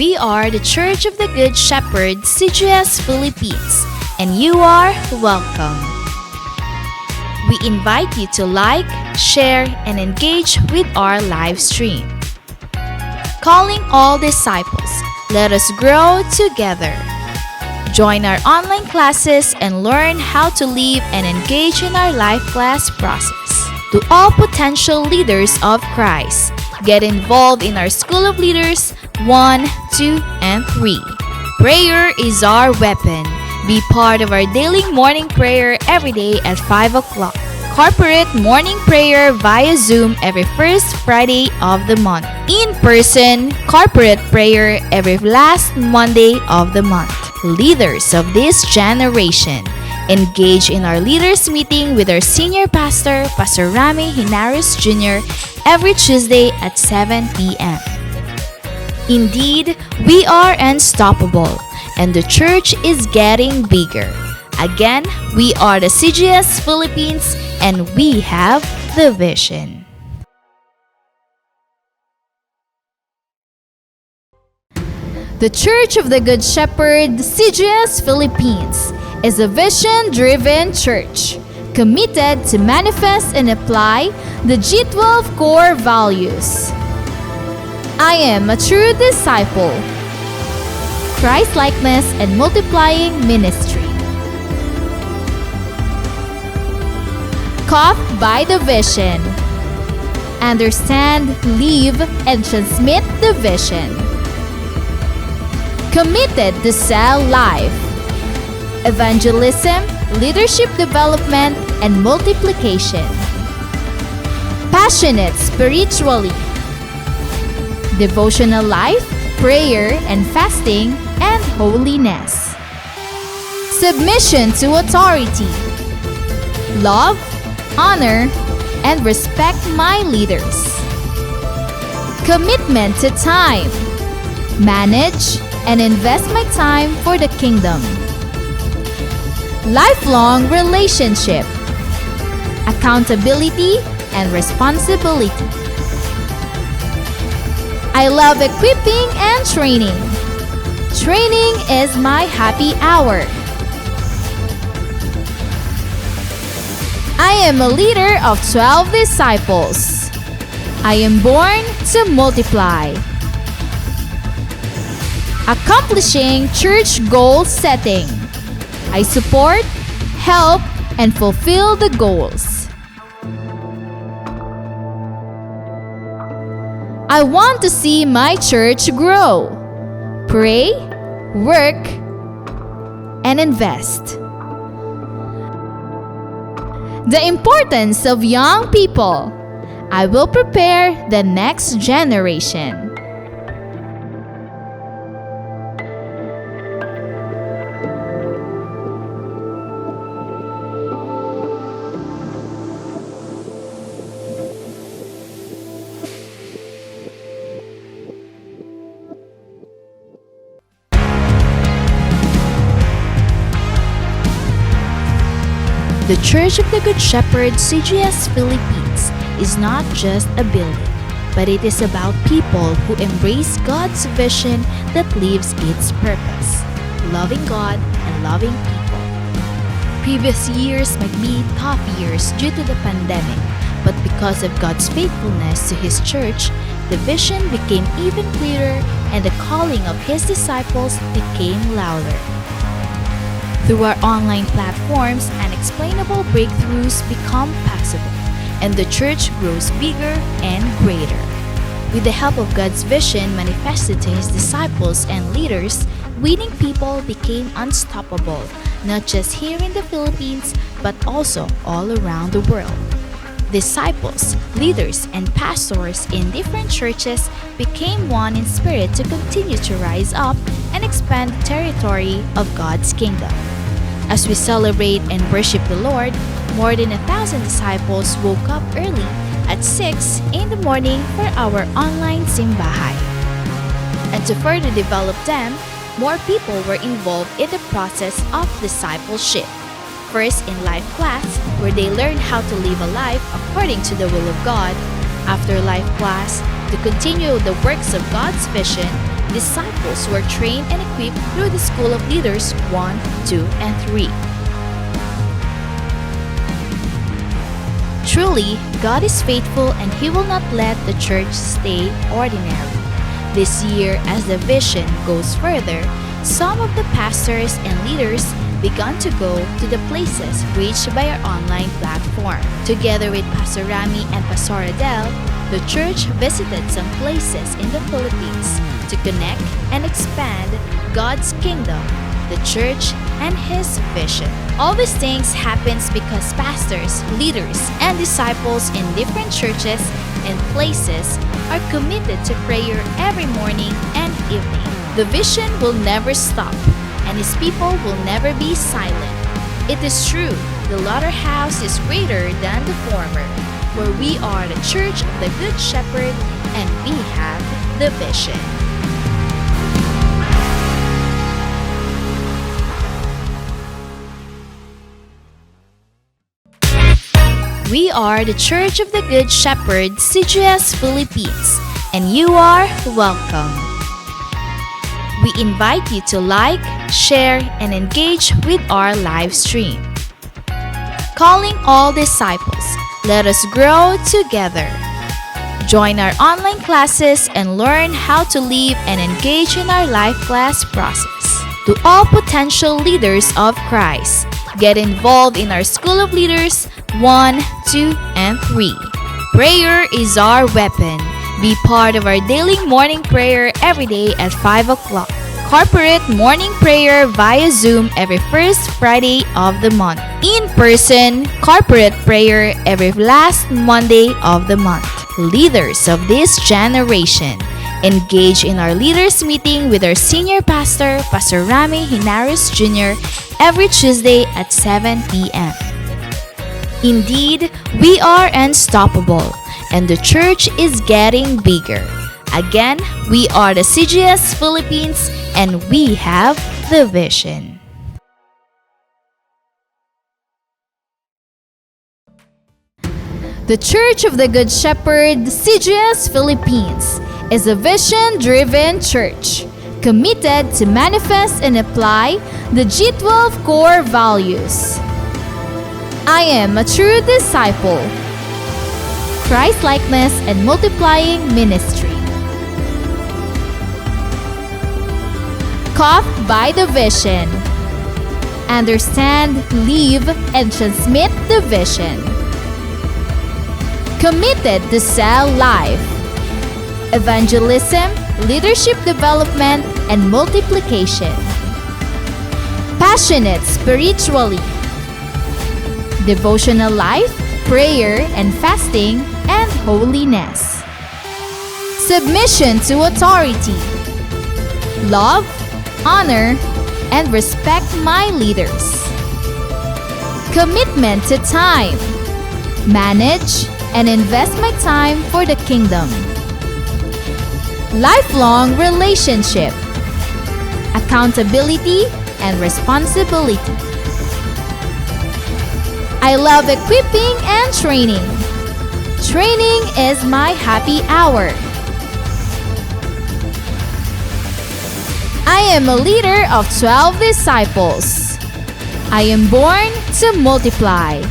We are the Church of the Good Shepherd, CGS Philippines, and you are welcome. We invite you to like, share, and engage with our live stream. Calling all disciples, let us grow together. Join our online classes and learn how to live and engage in our life class process. To all potential leaders of Christ, get involved in our School of Leaders 1, 2, and 3. Prayer is our weapon. Be part of our daily morning prayer every day at 5 o'clock. Corporate morning prayer via Zoom every first Friday of the month. In-person corporate prayer every last Monday of the month. Leaders of this generation, engage in our leaders meeting with our senior pastor, Pastor Rami Hinares Jr., every Tuesday at 7 p.m. Indeed, we are unstoppable, and the church is getting bigger. Again, we are the CGS Philippines, and we have the vision. The Church of the Good Shepherd, CGS Philippines, is a vision-driven church committed to manifest and apply the G12 core values. I am a true disciple. Christ-likeness and multiplying ministry. Caught by the vision. Understand, live, and transmit the vision. Committed to sell life. Evangelism, leadership development, and multiplication. Passionate spiritually. Devotional life, prayer and fasting, and holiness. Submission to authority. Love, honor, and respect my leaders. Commitment to time. Manage and invest my time for the kingdom. Lifelong relationship. Accountability and responsibility. I love equipping and training. Training is my happy hour. I am a leader of 12 disciples. I am born to multiply. Accomplishing church goal setting. I support, help, and fulfill the goals. I want to see my church grow. Pray, work, and invest. The importance of young people. I will prepare the next generation. The Church of the Good Shepherd, CGS Philippines, is not just a building, but it is about people who embrace God's vision that lives its purpose, loving God and loving people. Previous years might be tough years due to the pandemic, but because of God's faithfulness to His church, the vision became even clearer and the calling of His disciples became louder. Through our online platforms, unexplainable breakthroughs become possible, and the church grows bigger and greater. With the help of God's vision manifested to His disciples and leaders, winning people became unstoppable, not just here in the Philippines, but also all around the world. Disciples, leaders, and pastors in different churches became one in spirit to continue to rise up and expand the territory of God's kingdom. As we celebrate and worship the Lord, more than 1,000 disciples woke up early at 6 in the morning for our online simbahay. And to further develop them, more people were involved in the process of discipleship. First in life class, where they learned how to live a life according to the will of God. After life class, To continue the works of God's vision, disciples were trained and equipped through the School of Leaders 1, 2, and 3. Truly, God is faithful and He will not let the church stay ordinary. This year, as the vision goes further, some of the pastors and leaders began to go to the places reached by our online platform. Together with Pastor Rami and Pastor Adele, the church visited some places in the Philippines to connect and expand God's kingdom, the church, and His vision. All these things happens because pastors, leaders, and disciples in different churches and places are committed to prayer every morning and evening. The vision will never stop, and His people will never be silent. It is true, the latter house is greater than the former, for we are the church of the Good Shepherd, and we have the vision. We are the Church of the Good Shepherd, CGS Philippines, and you are welcome. We invite you to like, share, and engage with our live stream. Calling all disciples, let us grow together. Join our online classes and learn how to live and engage in our life class process. To all potential leaders of Christ, get involved in our School of Leaders 1, 2, and 3. Prayer is our weapon. Be part of our daily morning prayer every day at 5 o'clock. Corporate morning prayer via Zoom every first Friday of the month. In-person corporate prayer every last Monday of the month. Leaders of this generation, engage in our leaders meeting with our senior pastor, Pastor Rami Hinares Jr., every Tuesday at 7 p.m. Indeed, we are unstoppable, and the church is getting bigger. Again, we are the CGS Philippines, and we have the vision. The Church of the Good Shepherd, CGS Philippines, is a vision-driven church committed to manifest and apply the G12 core values. I am a true disciple. Christ-likeness and multiplying ministry. Caught by the vision. Understand, live, and transmit the vision. Committed to sell life. Evangelism, leadership development, and multiplication. Passionate spiritually. Devotional life, prayer and fasting, and holiness. Submission to authority. Love, honor, and respect my leaders. Commitment to time. Manage and invest my time for the kingdom. Lifelong relationship. Accountability and responsibility. I love equipping and training. Training is my happy hour. I am a leader of 12 disciples. I am born to multiply.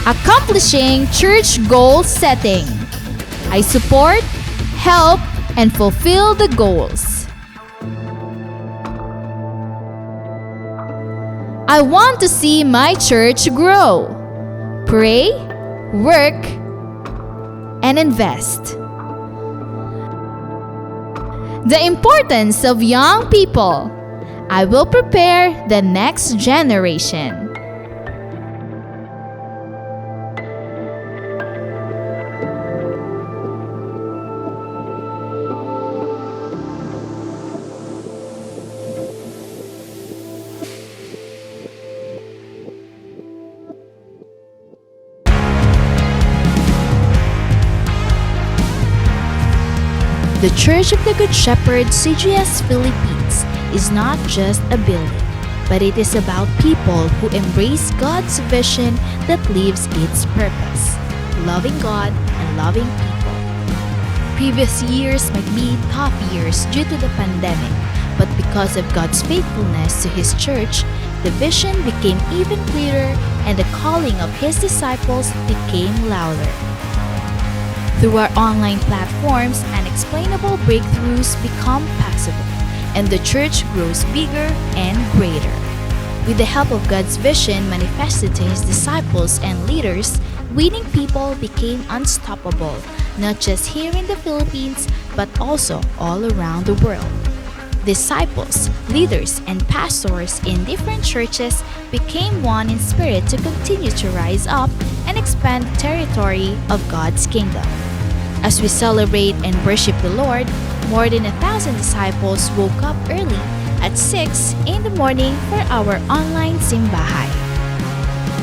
Accomplishing church goal setting. I support, help, and fulfill the goals. I want to see my church grow. Pray, work, and invest. The importance of young people. I will prepare the next generation. The Church of the Good Shepherd, CGS Philippines, is not just a building, but it is about people who embrace God's vision that lives its purpose. loving God and loving people. Previous years might be tough years due to the pandemic, but because of God's faithfulness to His church, the vision became even clearer and the calling of His disciples became louder. Through our online platforms, unexplainable breakthroughs become possible, and the church grows bigger and greater. With the help of God's vision manifested to His disciples and leaders, winning people became unstoppable, not just here in the Philippines, but also all around the world. Disciples, leaders, and pastors in different churches became one in spirit to continue to rise up and expand the territory of God's kingdom. As we celebrate and worship the Lord, more than 1,000 disciples woke up early at 6 in the morning for our online simbahay.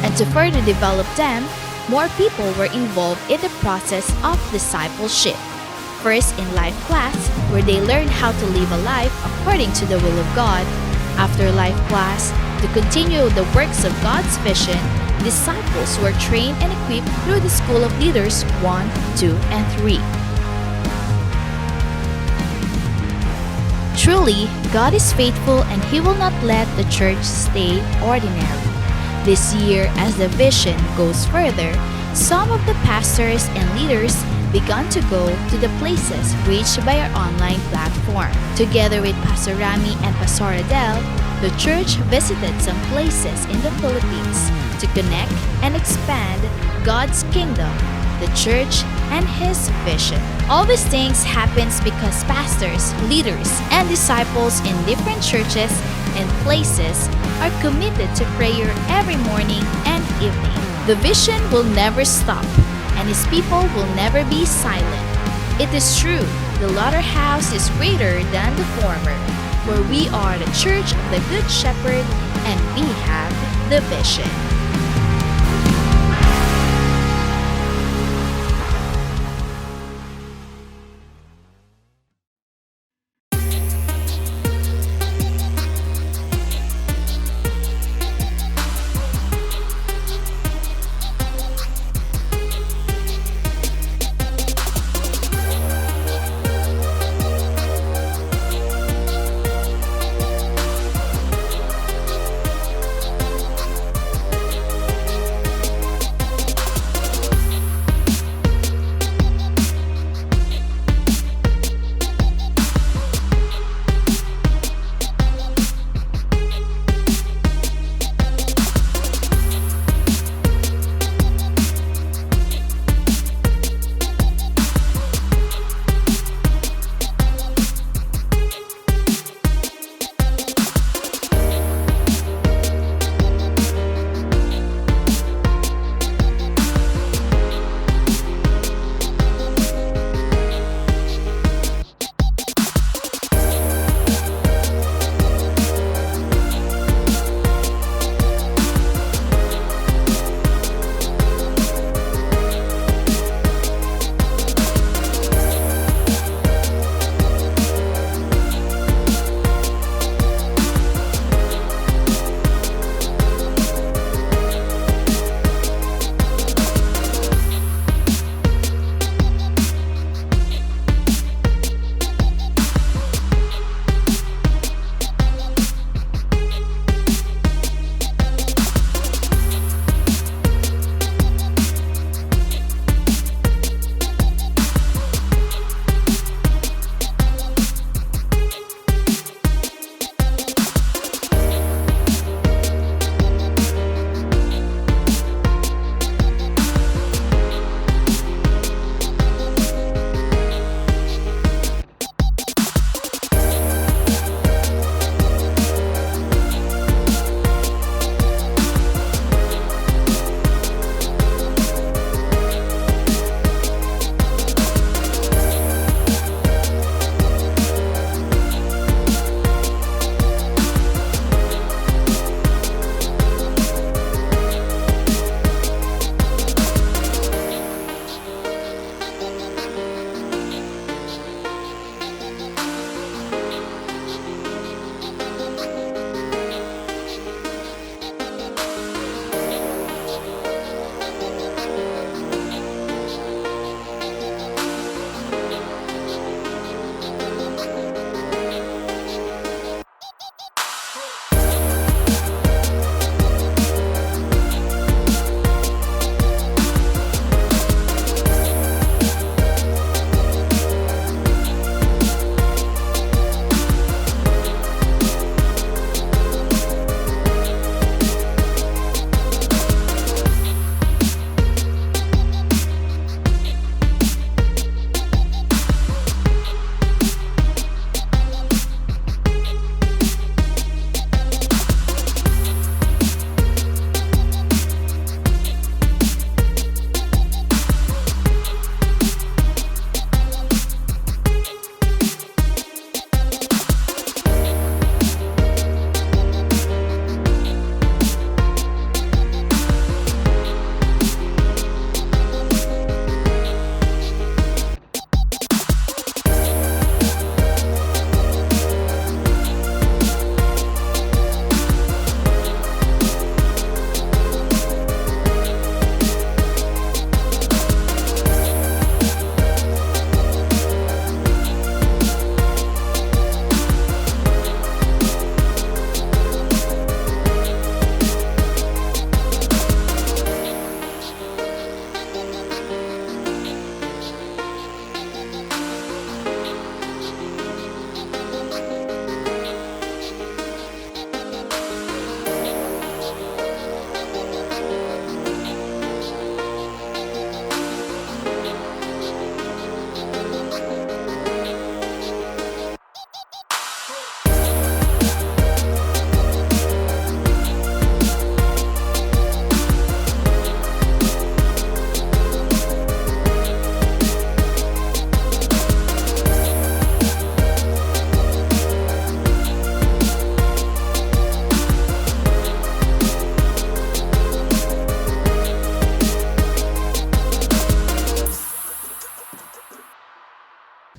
And to further develop them, more people were involved in the process of discipleship. First in life class, where they learned how to live a life according to the will of God. After life class, to continue the works of God's vision, disciples were trained and equipped through the School of Leaders 1, 2, and 3. Truly, God is faithful and He will not let the church stay ordinary. This year, as the vision goes further, some of the pastors and leaders began to go to the places reached by our online platform. Together with Pastor Rami and Pastor Adele, the church visited some places in the Philippines to connect and expand God's kingdom, the church, and His vision. All these things happens because pastors, leaders, and disciples in different churches and places are committed to prayer every morning and evening. The vision will never stop, and His people will never be silent. It is true, the latter house is greater than the former, for we are the church of the Good Shepherd, and we have the vision.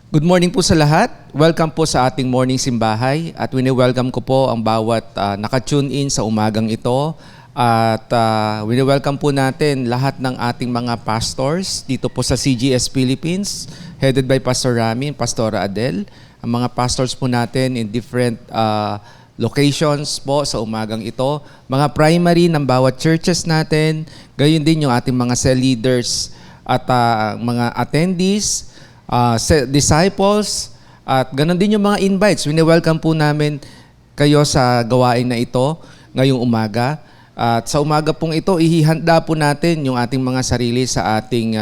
Good morning po sa lahat. Welcome po sa ating morning simbahay at wini-welcome ko po ang bawat naka-tune in sa umagang ito at wini-welcome po natin lahat ng ating mga pastors dito po sa CGS Philippines headed by Pastor Rami and Pastora Adel. Ang mga pastors po natin in different locations po sa umagang ito. Mga primary ng bawat churches natin, gayon din yung ating mga cell leaders at mga attendees, disciples, at ganun din yung mga invites. Wini-welcome po namin kayo sa gawain na ito ngayong umaga. At sa umaga pong ito, ihihanda po natin yung ating mga sarili sa ating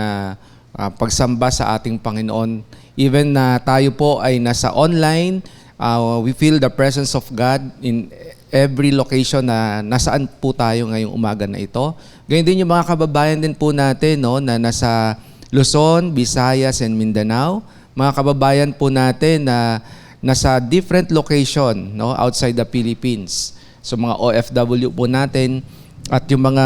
pagsamba sa ating Panginoon. Even na tayo po ay nasa online, we feel the presence of God in every location na nasaan po tayo ngayong umaga na ito. Ganyan din yung mga kababayan din po natin, no, na nasa Luzon, Visayas, and Mindanao. Mga kababayan po natin na nasa different location, no, outside the Philippines. So mga OFW po natin at yung mga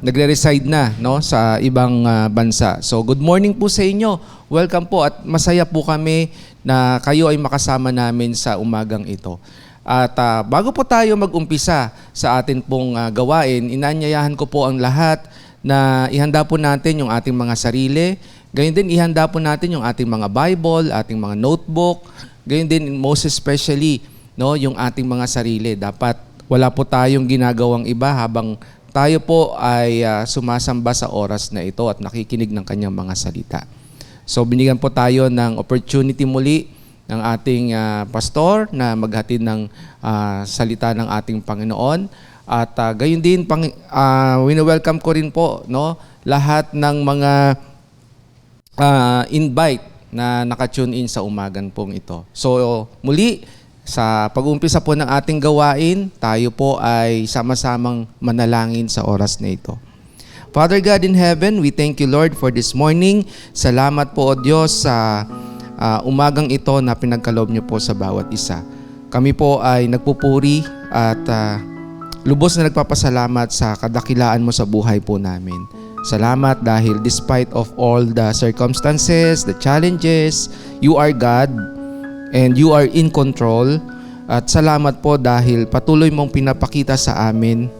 nagre-reside na, no, sa ibang bansa. So good morning po sa inyo. Welcome po at masaya po kami na kayo ay makasama namin sa umagang ito. At bago po tayo mag-umpisa sa atin pong gawain, inaanyayahan ko po ang lahat na ihanda po natin yung ating mga sarili. Gayon din, ihanda po natin yung ating mga Bible, ating mga notebook. Gayon din, most especially, no, yung ating mga sarili. Dapat wala po tayong ginagawang iba habang tayo po ay sumasamba sa oras na ito at nakikinig ng kanyang mga salita. So binigyan po tayo ng opportunity muli ng ating pastor na maghatid ng salita ng ating Panginoon. At gayon din, wini-welcome ko rin po, no, lahat ng mga invite na naka-tune in sa umagan pong ito. So muli, sa pag-uumpisa po ng ating gawain, tayo po ay sama-samang manalangin sa oras na ito. Father God in heaven, we thank you, Lord, for this morning. Salamat po, O Diyos, sa umagang ito na pinagkaloob niyo po sa bawat isa. Kami po ay nagpupuri at lubos na nagpapasalamat sa kadakilaan mo sa buhay po namin. Salamat dahil despite of all the circumstances, the challenges, you are God and you are in control. At salamat po dahil patuloy mong pinapakita sa amin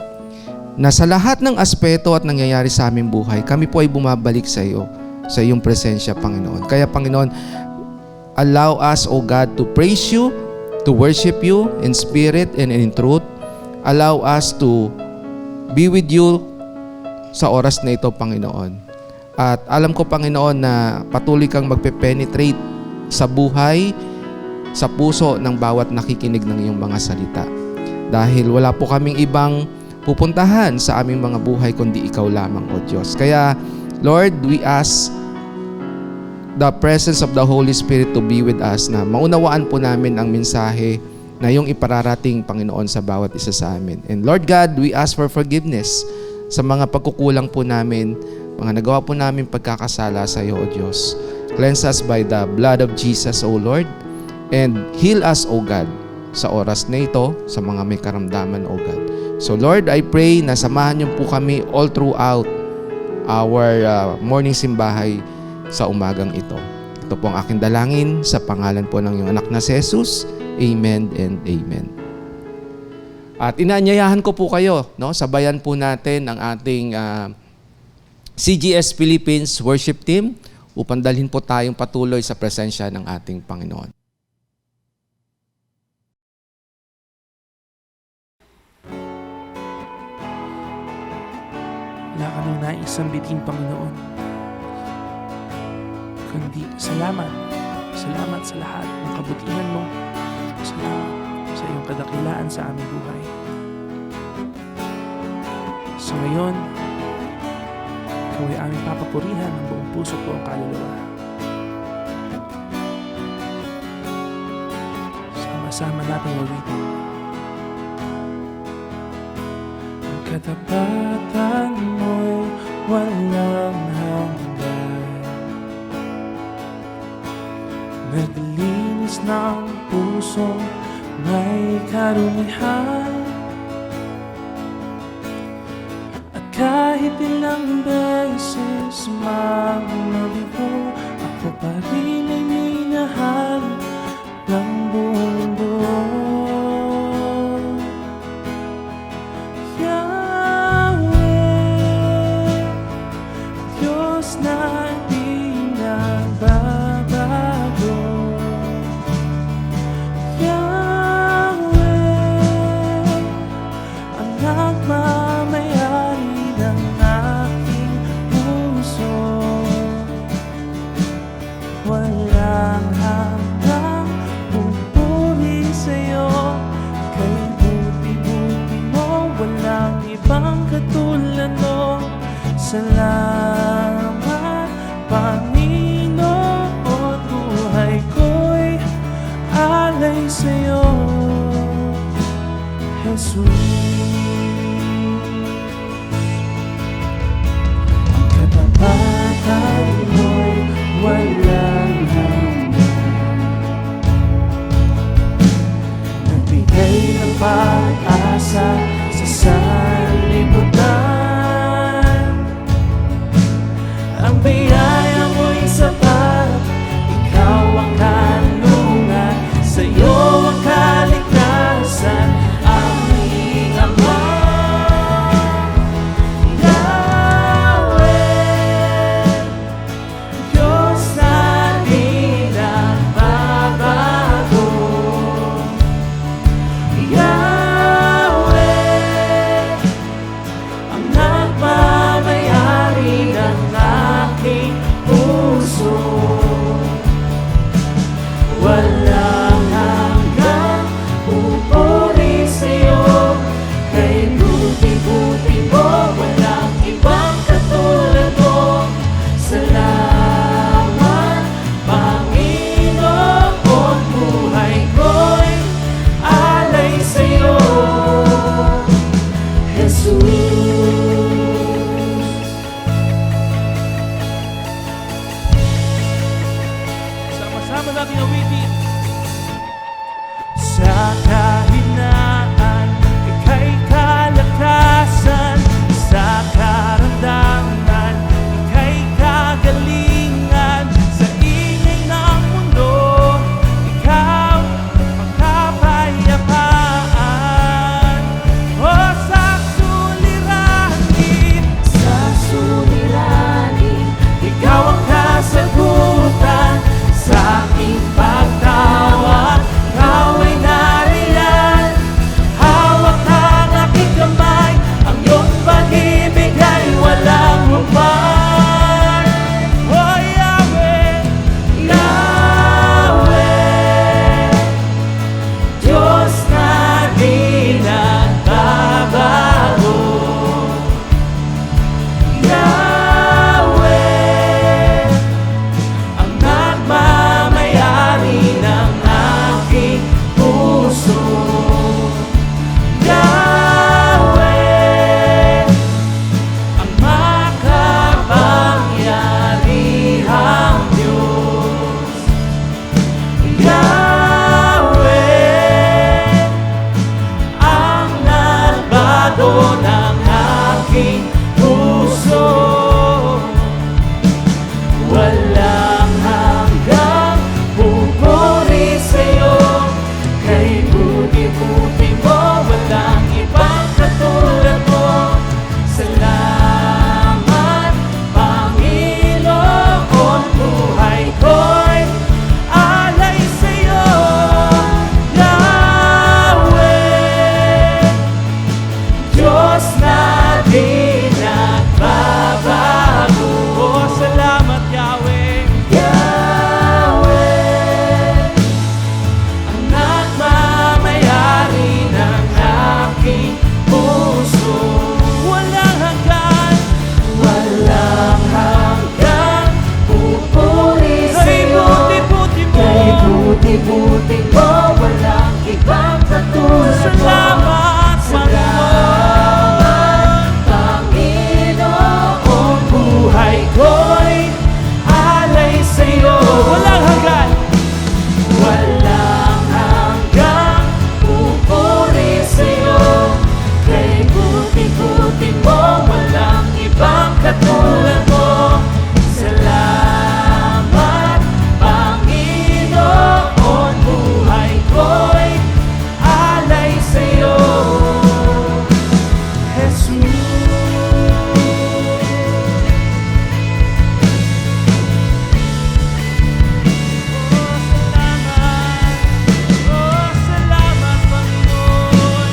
na sa lahat ng aspeto at nangyayari sa aming buhay, kami po ay bumabalik sa iyo, sa iyong presensya, Panginoon. Kaya, Panginoon, allow us, O God, to praise you, to worship you in spirit and in truth. Allow us to be with you sa oras na ito, Panginoon. At alam ko, Panginoon, na patuloy kang magpe-penetrate sa buhay, sa puso ng bawat nakikinig ng iyong mga salita. Dahil wala po kaming ibang pupuntahan sa aming mga buhay kundi ikaw lamang, O Diyos. Kaya, Lord, we ask the presence of the Holy Spirit to be with us, na maunawaan po namin ang mensahe na yung ipararating, Panginoon, sa bawat isa sa amin. And Lord God, we ask for forgiveness sa mga pagkukulang po namin, mga nagawa po namin pagkakasala sa iyo, O Diyos. Cleanse us by the blood of Jesus, O Lord, and heal us, O God, sa oras na ito, sa mga may karamdaman, O God. So Lord, I pray na samahan niyo po kami all throughout our morning simbahay sa umagang ito. Ito po ang aking dalangin sa pangalan po ng iyong anak na si Jesus. Amen and amen. At inaanyayahan ko po kayo, no, sabayan po natin ang ating CGS Philippines worship team upang dalhin po tayong patuloy sa presensya ng ating Panginoon. Wala kaming naisang bitin, Panginoon, kundi salamat. Salamat sa lahat ng kabutihan mo. Salamat sa iyong kadakilaan sa aming buhay. So ngayon, ikaw ay aming papapurihan ng buong puso ko ang kaluluwa. Sama-sama natin ulitin. Ang katapatan mo'y walang hanggan. Naglinis ng puso, may karumihan. At kahit ilang beses mang mabigo, ako pa rin ay minahal. Sama natin awitin. Sa kahinaan, ika'y kalakasan. Sa karamdaman, ika'y kagalingan. Sa ingay ng mundo, ikaw ang kapayapaan. O sa suliranin, ikaw ang kasagutan. Sa aking pagtawag, ikaw ay nariyan. Hawak ang aking kamay, ang iyong pag-ibig ay walang humpay. O Yahweh, Yahweh, Diyos na di nagbabago. Yahweh, ang nagmamayari ng aking puso. Yahweh, ang makapangyarihang Diyos. Yahweh, ang nagbago ng aking puso. Walang hanggang pupuri sa'yo. Kay buti-buti mo, walang ibang katulad mo. Salamat, Panginoon, buhay ko'y alay sa'yo. Yahweh, Diyos na di nagbabago. Oh, salamat, Yahweh. Yahweh, ang nagmamayari ng aking puso. Walang hanggan, pupuri sa'yo. Kay buti-buti mo, walang ibang katulad mo. Salamat, Panginoon, buhay ko'y alay sa'yo. Walang hanggan, pupuri sa'yo. Kay buti-buti mo, walang ibang katulad mo. Salamat, Panginoon, buhay ko'y alay sa'yo. Jesus. Salamat, Panginoon.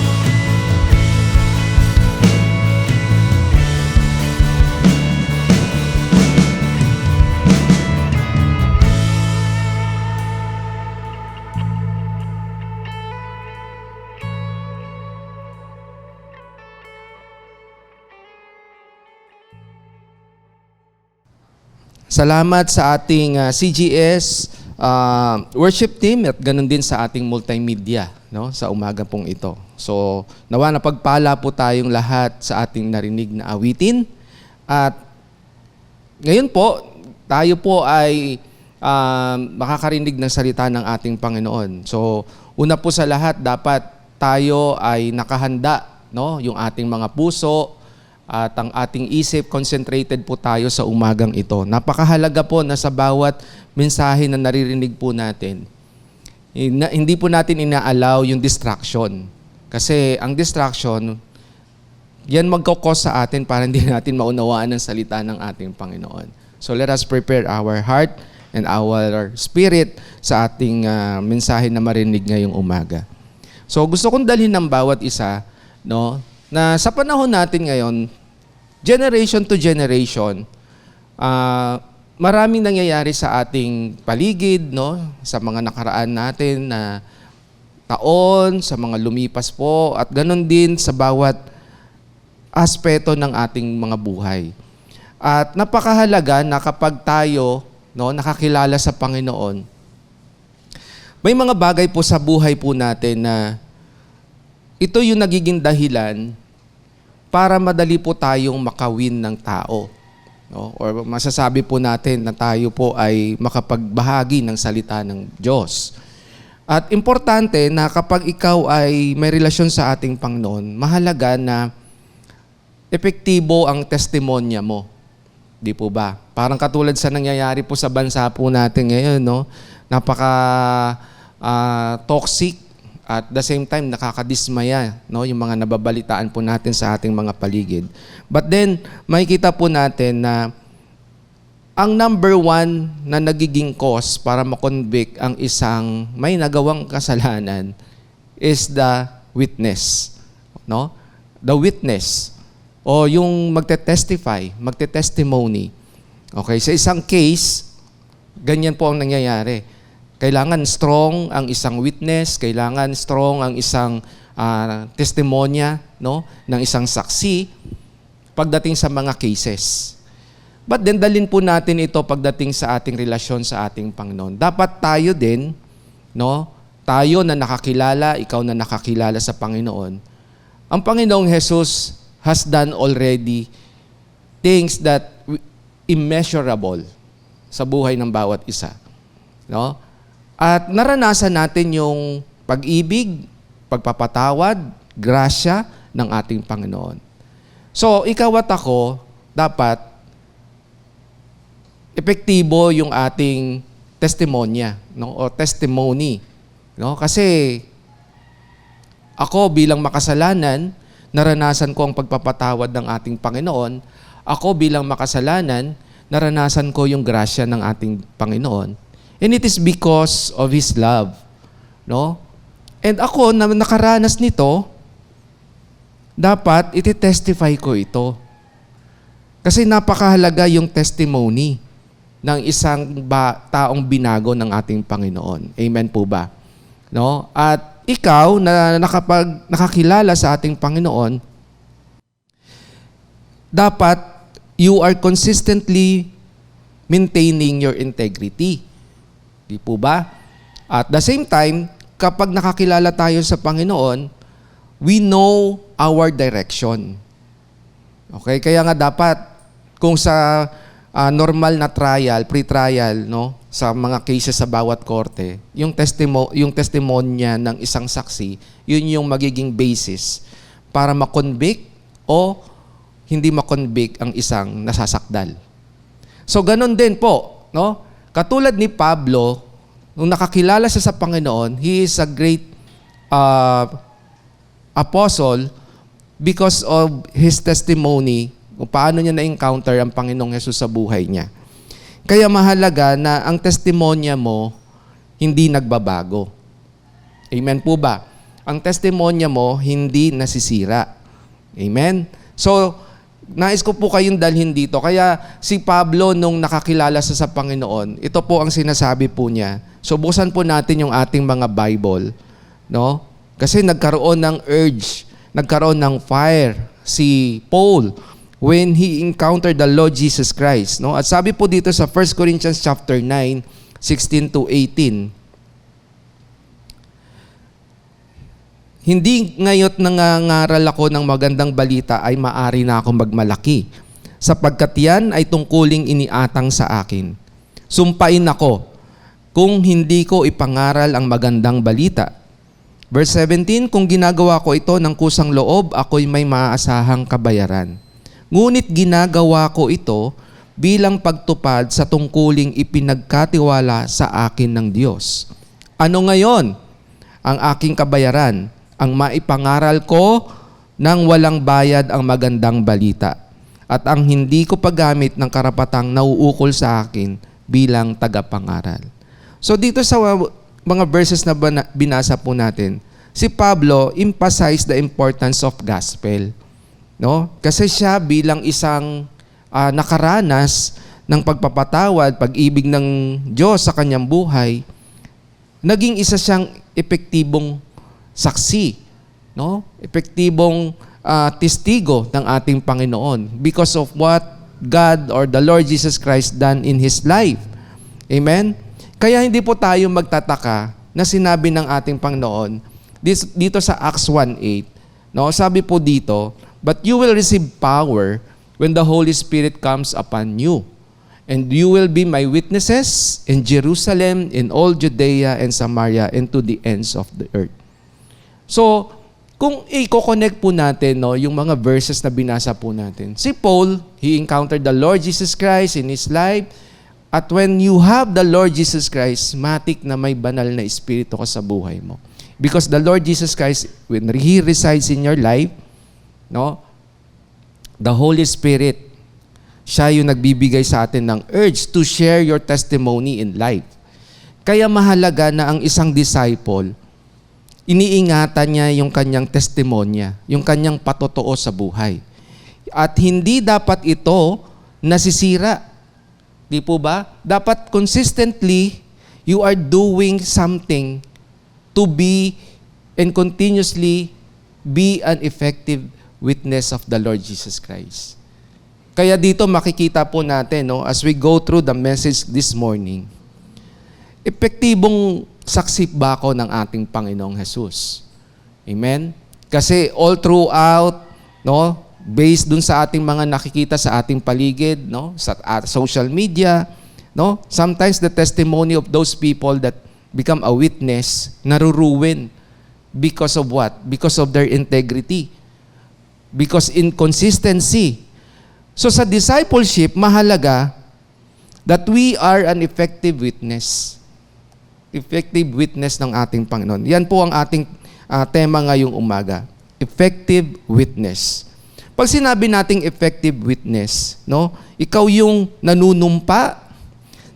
Salamat sa ating CGS worship team at ganun din sa ating multimedia, no, sa umaga pong ito. So, nawa na pagpala po tayong lahat sa ating narinig na awitin. At ngayon po, tayo po ay makakarinig ng salita ng ating Panginoon. So, una po sa lahat, dapat tayo ay nakahanda, no, yung ating mga puso, at ang ating isip, concentrated po tayo sa umagang ito. Napakahalaga po na sa bawat mensahe na naririnig po natin, hindi po natin ina-allow yung distraction. Kasi ang distraction, yan magkakos sa atin para hindi natin maunawaan ang salita ng ating Panginoon. So let us prepare our heart and our spirit sa ating mensahe na marinig ngayong umaga. So gusto kong dalhin ng bawat isa, no, na sa panahon natin ngayon, generation to generation, maraming nangyayari sa ating paligid, no, sa mga nakaraan natin na taon, sa mga lumipas po, at ganun din sa bawat aspeto ng ating mga buhay. At napakahalaga na kapag tayo, no, nakakilala sa Panginoon, may mga bagay po sa buhay po natin na ito yung nagiging dahilan para madali po tayong makawin ng tao. No? Or masasabi po natin na tayo po ay makapagbahagi ng salita ng Diyos. At importante na kapag ikaw ay may relasyon sa ating Panginoon, mahalaga na epektibo ang testimonya mo. Di po ba? Parang katulad sa nangyayari po sa bansa po natin ngayon, no? Napaka toxic at the same time nakakadismaya, no? Yung mga nababalitaan po natin sa ating mga paligid. But then, makikita po natin na ang number one na nagiging cause para makonvict ang isang may nagawang kasalanan is the witness. No? The witness. O yung magte-testify, magte-testimony. Okay, sa isang case, ganyan po ang nangyayari. Kailangan strong ang isang witness, kailangan strong ang isang testimonya, no, ng isang saksi pagdating sa mga cases. But then, dalhin po natin ito pagdating sa ating relasyon sa ating Panginoon. Dapat tayo din, no? Tayo na nakakilala, ikaw na nakakilala sa Panginoon. Ang Panginoong Jesus has done already things that immeasurable sa buhay ng bawat isa. No? At naranasan natin yung pag-ibig, pagpapatawad, grasya ng ating Panginoon. So, ikaw at ako, dapat epektibo yung ating testimonya, no? O testimony, no? Kasi ako bilang makasalanan, naranasan ko ang pagpapatawad ng ating Panginoon. Ako bilang makasalanan, naranasan ko yung grasya ng ating Panginoon. And it is because of His love, no? And ako na nakaranas nito, dapat iti-testify ko ito. Kasi napakahalaga yung testimony ng isang taong binago ng ating Panginoon. Amen po ba? No? At ikaw na nakakilala sa ating Panginoon, dapat you are consistently maintaining your integrity. Di po ba? At the same time, kapag nakakilala tayo sa Panginoon, we know our direction. Okay? Kaya nga dapat, kung sa normal na trial, pre-trial, no, sa mga cases sa bawat korte, yung testimonya ng isang saksi, yun yung magiging basis para makonvict o hindi makonvict ang isang nasasakdal. So ganun din po, no? Katulad ni Pablo, nung nakakilala siya sa Panginoon, he is a great apostle because of his testimony kung paano niya na-encounter ang Panginoong Hesus sa buhay niya. Kaya mahalaga na ang testimonya mo hindi nagbabago. Amen po ba? Ang testimonya mo hindi nasisira. Amen? So, nais ko po kayong dalhin dito. Kaya si Pablo nung nakakilala sa Panginoon, ito po ang sinasabi po niya. So, buksan po natin yung ating mga Bible. No? Kasi nagkaroon ng urge, nagkaroon ng fire si Paul when he encountered the Lord Jesus Christ. No? At sabi po dito sa 1 Corinthians chapter 9, 16 to 18, hindi ngayo't nangangaral ako ng magandang balita ay maari na akong magmalaki, sapagkat yan ay tungkuling iniatang sa akin. Sumpain ako kung hindi ko ipangaral ang magandang balita. Verse 17, kung ginagawa ko ito ng kusang loob, ako'y may maaasahang kabayaran. Ngunit ginagawa ko ito bilang pagtupad sa tungkuling ipinagkatiwala sa akin ng Diyos. Ano ngayon ang aking kabayaran? Ang maipangaral ko nang walang bayad ang magandang balita at ang hindi ko paggamit ng karapatang nauukol sa akin bilang tagapangaral. So dito sa mga verses na binasa po natin, si Pablo emphasized the importance of gospel. No? Kasi siya bilang isang nakaranas ng pagpapatawad, pag-ibig ng Diyos sa kanyang buhay, naging isa siyang epektibong saksi, no? Epektibong testigo ng ating Panginoon because of what God or the Lord Jesus Christ done in His life. Amen? Kaya hindi po tayo magtataka na sinabi ng ating Panginoon dito sa Acts 1:8, no? Sabi po dito, but you will receive power when the Holy Spirit comes upon you. And you will be my witnesses in Jerusalem, in all Judea and Samaria, and to the ends of the earth. So, kung i-connect po natin yung mga verses na binasa po natin. Si Paul, he encountered the Lord Jesus Christ in his life. At when you have the Lord Jesus Christ, matik na may banal na espiritu ka sa buhay mo. Because the Lord Jesus Christ, when He resides in your life, the Holy Spirit, siya yung nagbibigay sa atin ng urge to share your testimony in life. Kaya mahalaga na ang isang disciple, iniingatan niya yung kanyang testimonya, yung kanyang patotoo sa buhay. At hindi dapat ito nasisira. Di po ba? Dapat consistently, you are doing something to be and continuously be an effective witness of the Lord Jesus Christ. Kaya dito makikita po natin, as we go through the message this morning, epektibong saksi ba ako ng ating Panginoong Jesus? Amen? Kasi all throughout, based dun sa ating mga nakikita sa ating paligid, sa social media, sometimes the testimony of those people that become a witness, naruruin. Because of what? Because of their integrity. Because inconsistency. So sa discipleship, mahalaga that we are an effective witness. Effective witness ng ating Panginoon. Yan po ang ating tema ngayong umaga. Effective witness. Pag sinabi nating effective witness, ikaw yung nanunumpa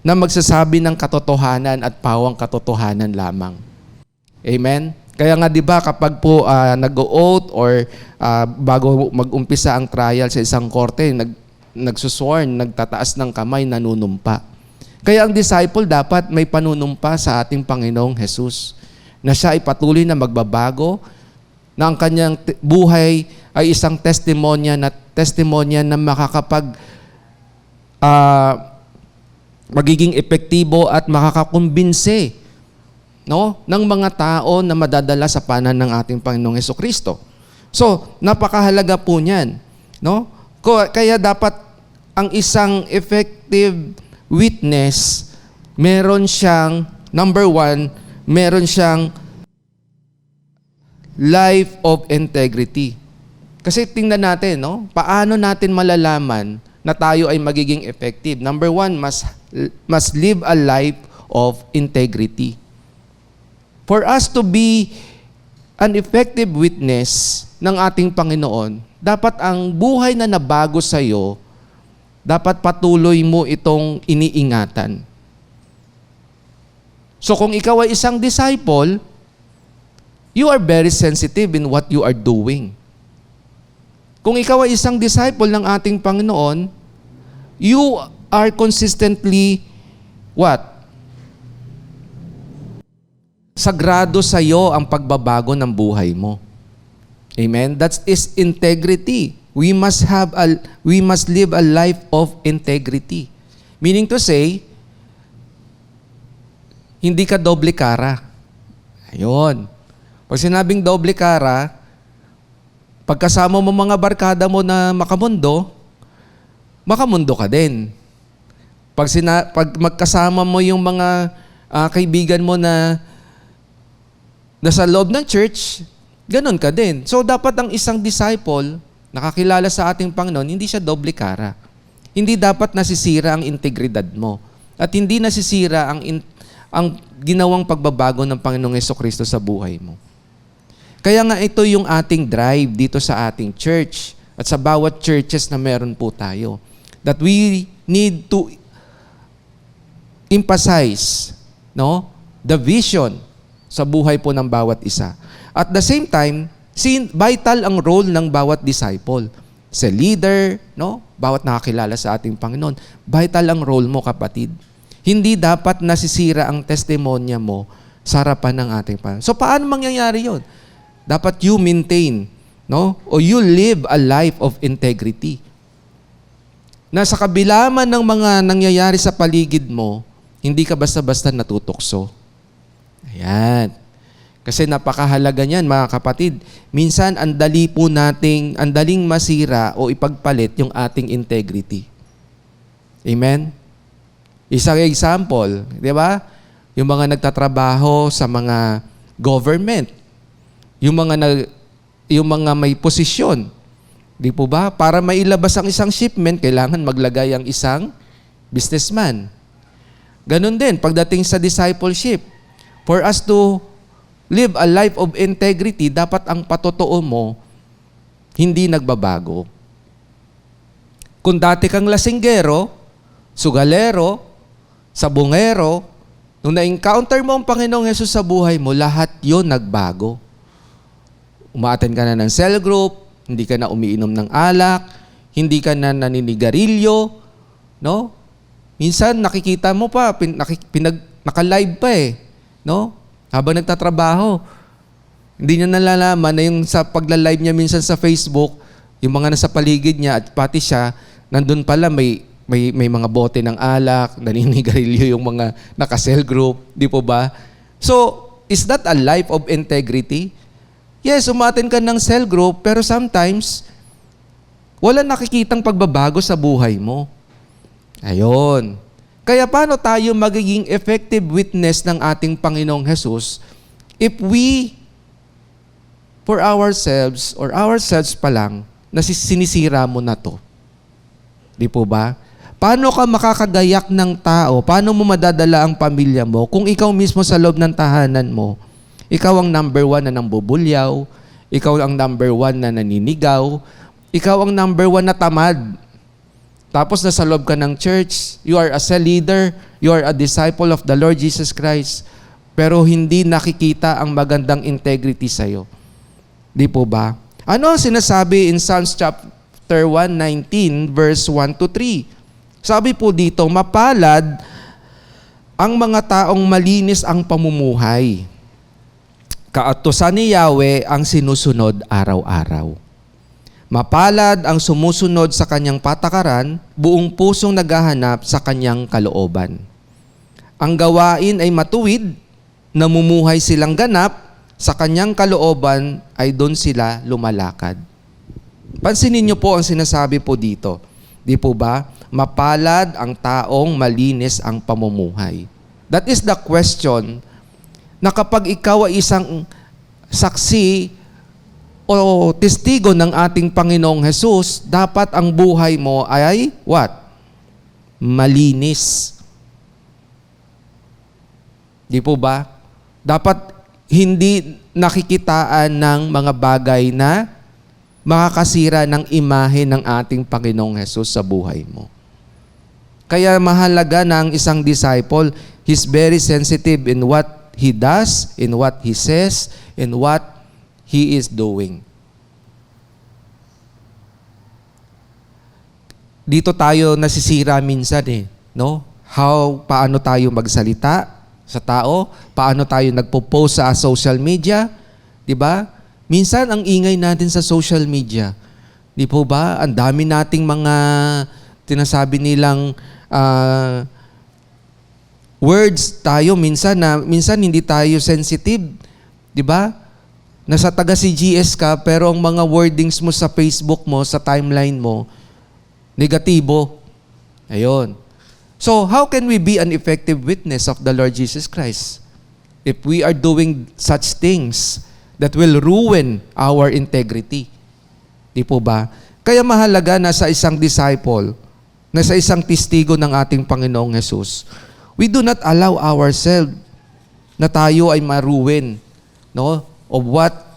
na magsasabi ng katotohanan at pawang katotohanan lamang. Amen? Kaya nga 'di ba kapag po nag-oath or bago mag-umpisa ang trial sa isang korte, nagsusworn, nagtataas ng kamay, nanunumpa. Kaya ang disciple dapat may panunumpa sa ating Panginoong Jesus na siya ay patuloy na magbabago, na ang kanyang buhay ay isang testimonya na magiging epektibo at makakakumbinse ng mga tao na madadala sa panan ng ating Panginoong Hesukristo. So, napakahalaga po niyan. Kaya dapat ang isang effective witness, meron siyang, number one, meron siyang life of integrity. Kasi tingnan natin, paano natin malalaman na tayo ay magiging effective? Number one, must live a life of integrity. For us to be an effective witness ng ating Panginoon, dapat ang buhay na nabago sa iyo, dapat patuloy mo itong iniingatan. So kung ikaw ay isang disciple, you are very sensitive in what you are doing. Kung ikaw ay isang disciple ng ating Panginoon, you are consistently what? Sagrado sa iyo ang pagbabago ng buhay mo. Amen? That is integrity. We must live a life of integrity. Meaning to say, hindi ka doble kara. Ayun. Pag sinabing doble kara, pagkasama mo mga barkada mo na makamundo ka din. Pag magkasama mo yung mga kaibigan mo na nasa loob ng church, ganun ka din. So dapat ang isang disciple, nakakilala sa ating Panginoon, hindi siya doble kara. Hindi dapat nasisira ang integridad mo. At hindi nasisira ang ginawang pagbabago ng Panginoong Hesukristo sa buhay mo. Kaya nga ito yung ating drive dito sa ating church at sa bawat churches na meron po tayo. That we need to emphasize the vision sa buhay po ng bawat isa. At the same time, vital ang role ng bawat disciple. Sa leader, bawat nakakilala sa ating Panginoon, vital ang role mo, kapatid. Hindi dapat nasisira ang testimonya mo sa harapan ng ating Panginoon. So paano mangyayari yun? Dapat you maintain, o you live a life of integrity. Na sa kabila man ng mga nangyayari sa paligid mo, hindi ka basta-basta natutokso. Ayan. Kasi napakahalaga niyan, mga kapatid. Minsan, ang daling masira o ipagpalit yung ating integrity. Amen? Isang example, di ba? Yung mga nagtatrabaho sa mga government, yung mga may posisyon, di po ba? Para mailabas ang isang shipment, kailangan maglagay ang isang businessman. Ganon din, pagdating sa discipleship, for us to live a life of integrity, dapat ang patotoo mo, hindi nagbabago. Kung dati kang lasinggero, sugalero, sabungero, nung na-encounter mo ang Panginoong Hesus sa buhay mo, lahat yon nagbago. Umaattend ka na ng cell group, hindi ka na umiinom ng alak, hindi ka na naninigarilyo, no? Minsan nakikita mo pa, naka-live pa no? Habang nagtatrabaho. Hindi niya nalalaman na yung sa pagla-live niya minsan sa Facebook, yung mga nasa paligid niya at pati siya, nandun pala may mga bote ng alak, naninigarilyo yung mga naka-cell group, di po ba? So, is that a life of integrity? Yes, umattend ka ng cell group, pero sometimes, wala nakikitang pagbabago sa buhay mo. Ayon. Kaya paano tayo magiging effective witness ng ating Panginoong Hesus if we, for ourselves, or ourselves pa lang, sinisira mo na to? Di po ba? Paano ka makakagayak ng tao? Paano mo madadala ang pamilya mo kung ikaw mismo sa loob ng tahanan mo, ikaw ang number 1 na nambubulyaw, ikaw ang number 1 na naninigaw, ikaw ang number 1 na tamad. Tapos nasa loob ka ng church, you are a cell leader, you are a disciple of the Lord Jesus Christ, pero hindi nakikita ang magandang integrity sa'yo. Di po ba? Ano ang sinasabi in Psalms chapter 119, verse 1 to 3? Sabi po dito, mapalad ang mga taong malinis ang pamumuhay. Kautusan ni Yahweh ang sinusunod araw-araw. Mapalad ang sumusunod sa kanyang patakaran, buong pusong naghahanap sa kanyang kalooban. Ang gawain ay matuwid, namumuhay silang ganap, sa kanyang kalooban ay doon sila lumalakad. Pansinin niyo po ang sinasabi po dito. Di po ba? Mapalad ang taong malinis ang pamumuhay. That is the question na kapag ikaw ay isang saksi o testigo ng ating Panginoong Hesus, dapat ang buhay mo ay what? Malinis. Di po ba? Dapat hindi nakikitaan ng mga bagay na makakasira ng imahe ng ating Panginoong Hesus sa buhay mo. Kaya mahalaga na ang isang disciple, he's very sensitive in what he does, in what he says, in what he is doing. Dito tayo nasisira minsan no? Paano tayo magsalita sa tao? Paano tayo nagpo-post sa social media? 'Di ba? Minsan ang ingay natin sa social media. 'Di po ba? Ang dami nating mga tinasabi nilang words tayo minsan hindi tayo sensitive, 'di ba? Nasa taga CGS ka pero ang mga wordings mo sa Facebook mo, sa timeline mo, negatibo. Ayun. So, how can we be an effective witness of the Lord Jesus Christ if we are doing such things that will ruin our integrity? Di po ba? Kaya mahalaga na sa isang disciple, na sa isang testigo ng ating Panginoong Hesus, we do not allow ourselves na tayo ay maruin, no, of what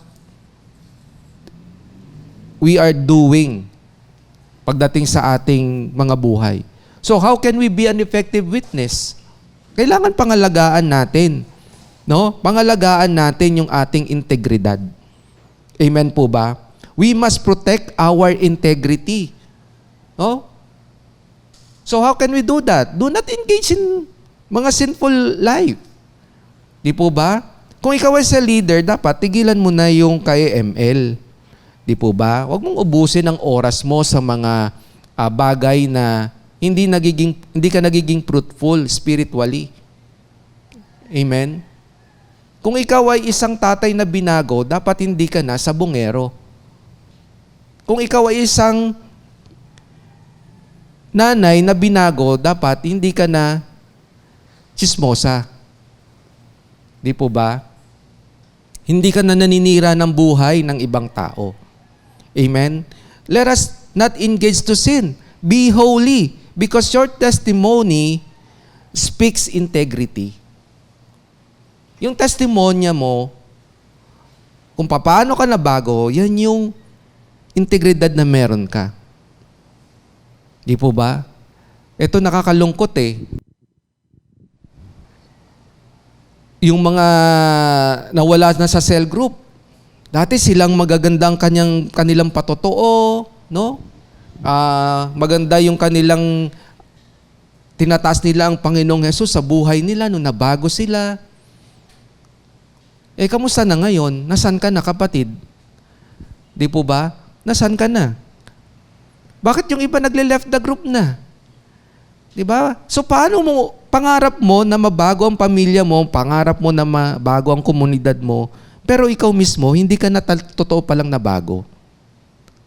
we are doing pagdating sa ating mga buhay. So how can we be an effective witness? Kailangan pangalagaan natin, no? Pangalagaan natin yung ating integridad. Amen po ba? We must protect our integrity. No? So how can we do that? Do not engage in mga sinful life. Di po ba? Kung ikaw ay sa leader, dapat tigilan mo na yung kay ML. Di po ba? Huwag mong ubusin ang oras mo sa mga bagay na hindi ka nagiging fruitful spiritually. Amen? Kung ikaw ay isang tatay na binago, dapat hindi ka na sabongero. Kung ikaw ay isang nanay na binago, dapat hindi ka na tsismosa. Di po ba? Hindi ka na naninira ng buhay ng ibang tao. Amen? Let us not engage to sin. Be holy because your testimony speaks integrity. Yung testimonya mo, kung paano ka nabago, yan yung integridad na meron ka. Di po ba? Ito nakakalungkot eh. Yung mga nawala na sa cell group, dati silang magagandang kanilang patotoo, no? Maganda yung kanilang tinataas nila ang Panginoong Hesus sa buhay nila nung nabago sila. Kamusta na ngayon? Nasaan ka na, kapatid? Di po ba? Nasaan ka na? Bakit yung iba nagle-left the group na? Di ba? So paano mo, pangarap mo na mabago ang pamilya mo, pangarap mo na mabago ang komunidad mo, pero ikaw mismo, hindi ka na totoo palang nabago.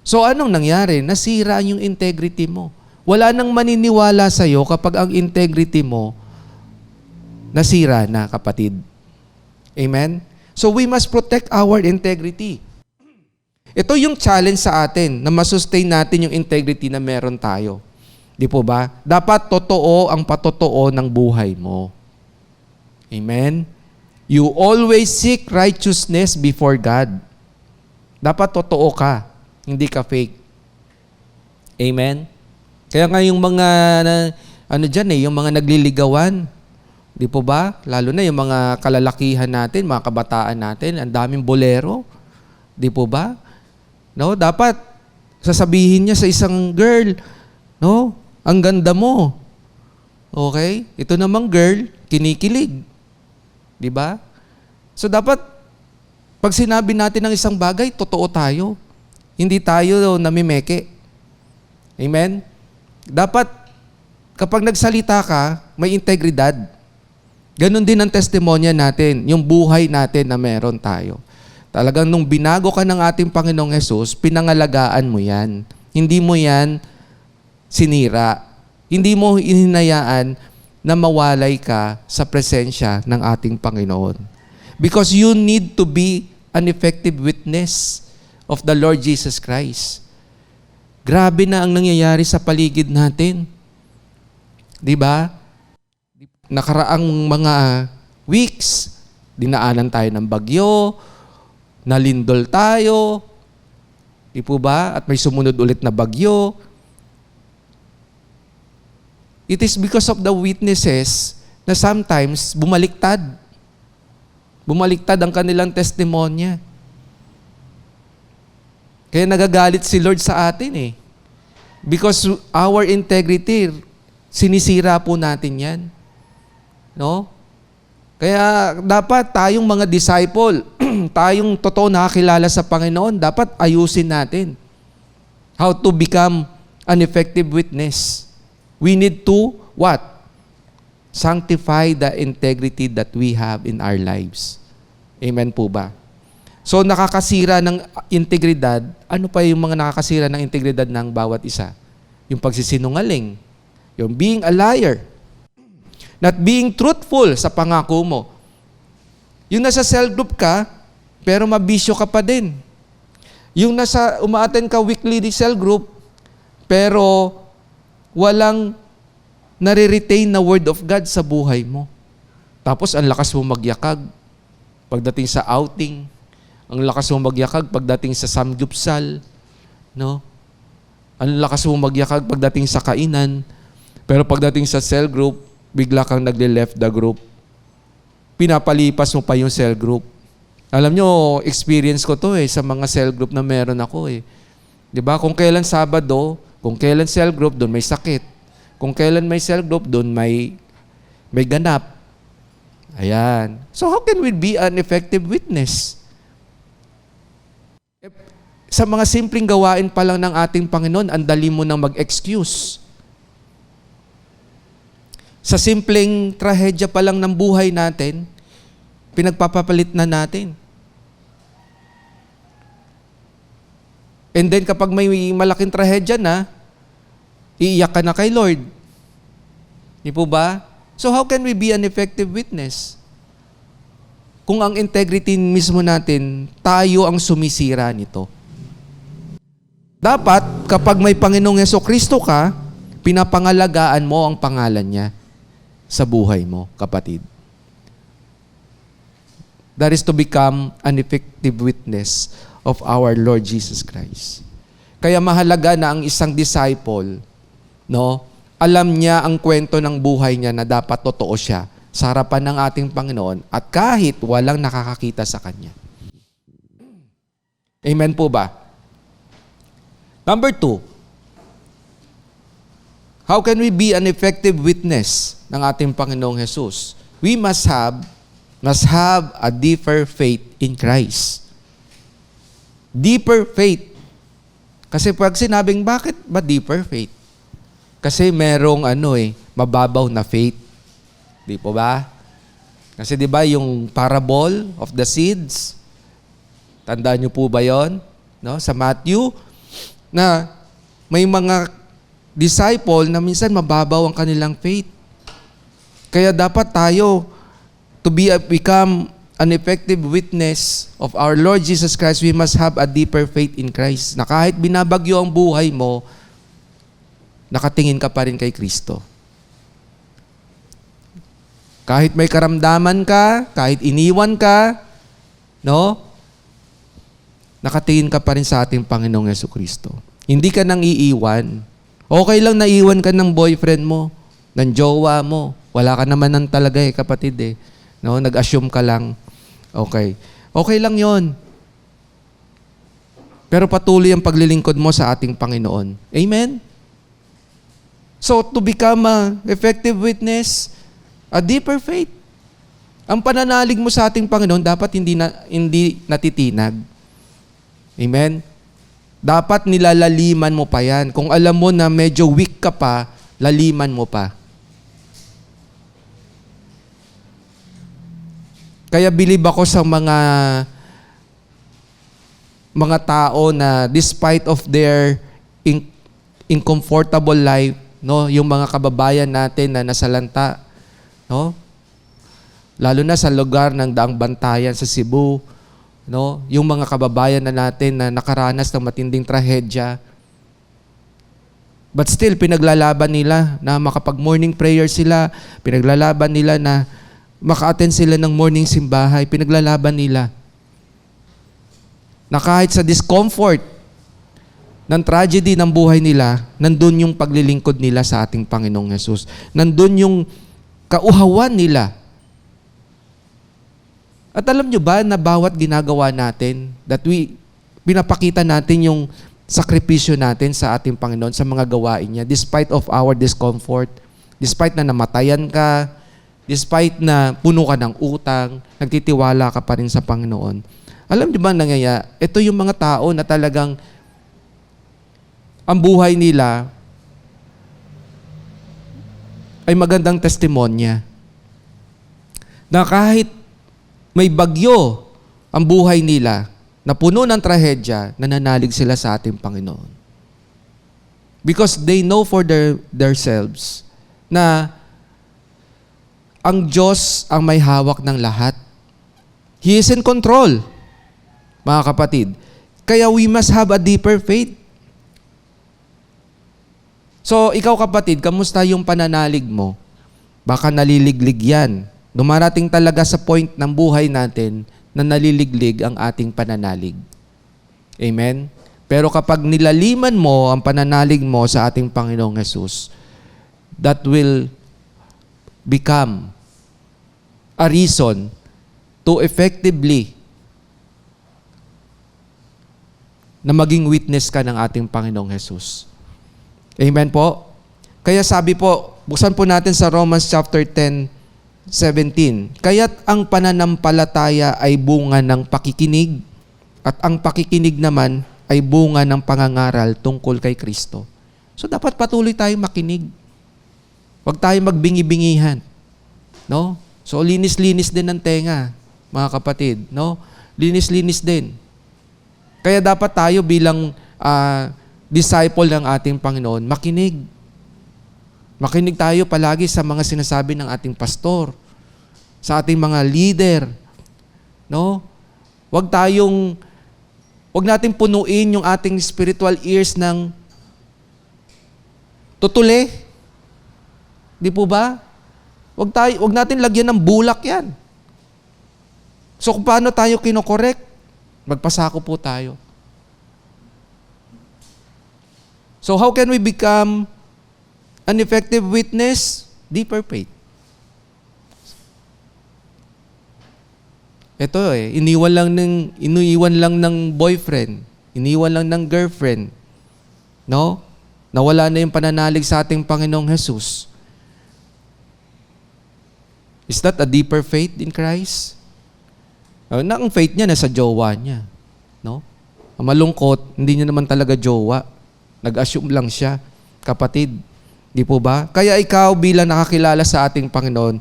So anong nangyari? Nasira yung integrity mo. Wala nang maniniwala sa'yo kapag ang integrity mo nasira na, kapatid. Amen? So we must protect our integrity. Ito yung challenge sa atin na masustain natin yung integrity na meron tayo. Di po ba? Dapat totoo ang patotoo ng buhay mo. Amen? You always seek righteousness before God. Dapat totoo ka, hindi ka fake. Amen? Kaya nga yung mga, yung mga nagliligawan, di po ba? Lalo na yung mga kalalakihan natin, mga kabataan natin, ang daming bolero. Di po ba? No, dapat sasabihin niya sa isang girl, no, ang ganda mo. Okay? Ito namang girl, kinikilig. Di ba? So dapat, pag sinabi natin ng isang bagay, totoo tayo. Hindi tayo namimeke. Amen? Dapat, kapag nagsalita ka, may integridad. Ganon din ang testimonya natin, yung buhay natin na meron tayo. Talagang nung binago ka ng ating Panginoong Hesus, pinangalagaan mo yan. Hindi mo yan sinira. Hindi mo hinayaan na mawalay ka sa presensya ng ating Panginoon. Because you need to be an effective witness of the Lord Jesus Christ. Grabe na ang nangyayari sa paligid natin. Di ba? Nakaraang mga weeks, dinaanan tayo ng bagyo, nalindol tayo, di po ba? At may sumunod ulit na bagyo. It is because of the witnesses na sometimes bumaliktad. Bumaliktad ang kanilang testimonya. Kaya nagagalit si Lord sa atin eh. Because our integrity, sinisira po natin yan. No? Kaya dapat tayong mga disciple, tayong totoo nakakilala sa Panginoon, dapat ayusin natin. How to become an effective witness. We need to, what? Sanctify the integrity that we have in our lives. Amen po ba? So nakakasira ng integridad, ano pa yung mga nakakasira ng integridad ng bawat isa? Yung pagsisinungaling, yung being a liar, not being truthful sa pangako mo. Yung nasa cell group ka, pero mabisyo ka pa din. Yung nasa umaattend ka weekly di cell group, pero walang nare-retain na word of God sa buhay mo. Tapos ang lakas mo magyakag pagdating sa outing. Ang lakas mo magyakag pagdating sa samgyupsal. No? Ang lakas mo magyakag pagdating sa kainan. Pero pagdating sa cell group, bigla kang nagle-left the group. Pinapalipas mo pa yung cell group. Alam nyo, experience ko to sa mga cell group na meron ako . Diba? Kung kailan Sabado, kung kailan cell group, doon may sakit. Kung kailan may cell group, doon may ganap. Ayan. So how can we be an effective witness? Sa mga simpleng gawain pa lang ng ating Panginoon, ang dali mo nang mag-excuse. Sa simpleng trahedya pa lang ng buhay natin, Pinagpapapalit na natin. And then kapag may malaking trahedya na, iiyak ka na kay Lord. Di po ba? So how can we be an effective witness? Kung ang integrity mismo natin, tayo ang sumisira nito. Dapat, kapag may Panginoong Hesukristo ka, pinapangalagaan mo ang pangalan niya sa buhay mo, kapatid. That is to become an effective witness of our Lord Jesus Christ. Kaya mahalaga na ang isang disciple, alam niya ang kwento ng buhay niya na dapat totoo siya sa harapan ng ating Panginoon at kahit walang nakakakita sa Kanya. Amen po ba? Number 2, how can we be an effective witness ng ating Panginoong Jesus? We must have a deeper faith in Christ. Deeper faith. Kasi pag sinabing, bakit ba deeper faith? Kasi merong mababaw na faith. Di po ba? Kasi di ba yung parable of the seeds? Tandaan niyo po ba yon? Sa Matthew, na may mga disciple na minsan mababaw ang kanilang faith. Kaya dapat tayo to become an effective witness of our Lord Jesus Christ, we must have a deeper faith in Christ. Na kahit binabagyo ang buhay mo, nakatingin ka pa rin kay Kristo. Kahit may karamdaman ka, kahit iniwan ka, nakatingin ka pa rin sa ating Panginoong Hesukristo. Hindi ka nang iiwan. Okay lang na iwan ka ng boyfriend mo, ng jowa mo. Wala ka naman ng talaga kapatid Nag-assume ka lang. Okay. Okay lang yon. Pero patuloy ang paglilingkod mo sa ating Panginoon. Amen? So, to become an effective witness, a deeper faith. Ang pananalig mo sa ating Panginoon dapat hindi natitinag. Amen? Dapat nilalaliman mo pa yan. Kung alam mo na medyo weak ka pa, laliman mo pa. Kaya believe ako sa mga tao na despite of their uncomfortable life, yung mga kababayan natin na nasalanta, lalo na sa lugar ng Daang Bantayan sa Cebu, yung mga kababayan na natin na nakaranas ng matinding trahedya. But still, pinaglalaban nila na makapag-morning prayer sila, pinaglalaban nila na maka-attend sila ng morning simbahay, pinaglalaban nila. Na kahit sa discomfort ng tragedy ng buhay nila, nandun yung paglilingkod nila sa ating Panginoong Hesus. Nandun yung kauhawan nila. At alam nyo ba na bawat ginagawa natin, pinapakita natin yung sakripisyo natin sa ating Panginoon sa mga gawain niya, despite of our discomfort, despite na namatayan ka, despite na puno ka ng utang, nagtitiwala ka pa rin sa Panginoon. Alam nyo ba nangyaya? Ito yung mga tao na talagang ang buhay nila ay magandang testimonya. Na kahit may bagyo ang buhay nila na puno ng trahedya, nananalig sila sa ating Panginoon. Because they know for themselves na ang Diyos ang may hawak ng lahat. He is in control, mga kapatid. Kaya we must have a deeper faith. So, ikaw kapatid, kamusta yung pananalig mo? Baka naliliglig yan. Dumarating talaga sa point ng buhay natin na naliliglig ang ating pananalig. Amen? Pero kapag nilaliman mo ang pananalig mo sa ating Panginoong Hesus, that will become a reason to effectively na maging witness ka ng ating Panginoong Hesus. Amen po? Kaya sabi po, buksan po natin sa Romans chapter 10:17. Kaya't ang pananampalataya ay bunga ng pakikinig at ang pakikinig naman ay bunga ng pangangaral tungkol kay Kristo. So dapat patuloy tayong makinig. Huwag tayong magbingi-bingihan. No? So linis-linis din ng tenga. mga kapatid, no? Linis-linis din. Kaya dapat tayo bilang disciple ng ating Panginoon, makinig. Makinig tayo palagi sa mga sinasabi ng ating pastor, sa ating mga leader, no? Huwag natin punuin yung ating spiritual ears ng tutuli. Di po ba? Huwag natin lagyan ng bulak yan. So kung paano tayo kinokorek? Magpasako po tayo. So how can we become an effective witness? Deeper faith. Ito iniwan lang ng boyfriend, iniwan lang ng girlfriend. No? Nawala na yung pananalig sa ating Panginoong Jesus. Is that a deeper faith in Christ? Ang faith niya nasa jowa niya. No? Ang malungkot, hindi niya naman talaga jowa. Nag-assume lang siya. Kapatid, di po ba? Kaya ikaw bilang nakakilala sa ating Panginoon,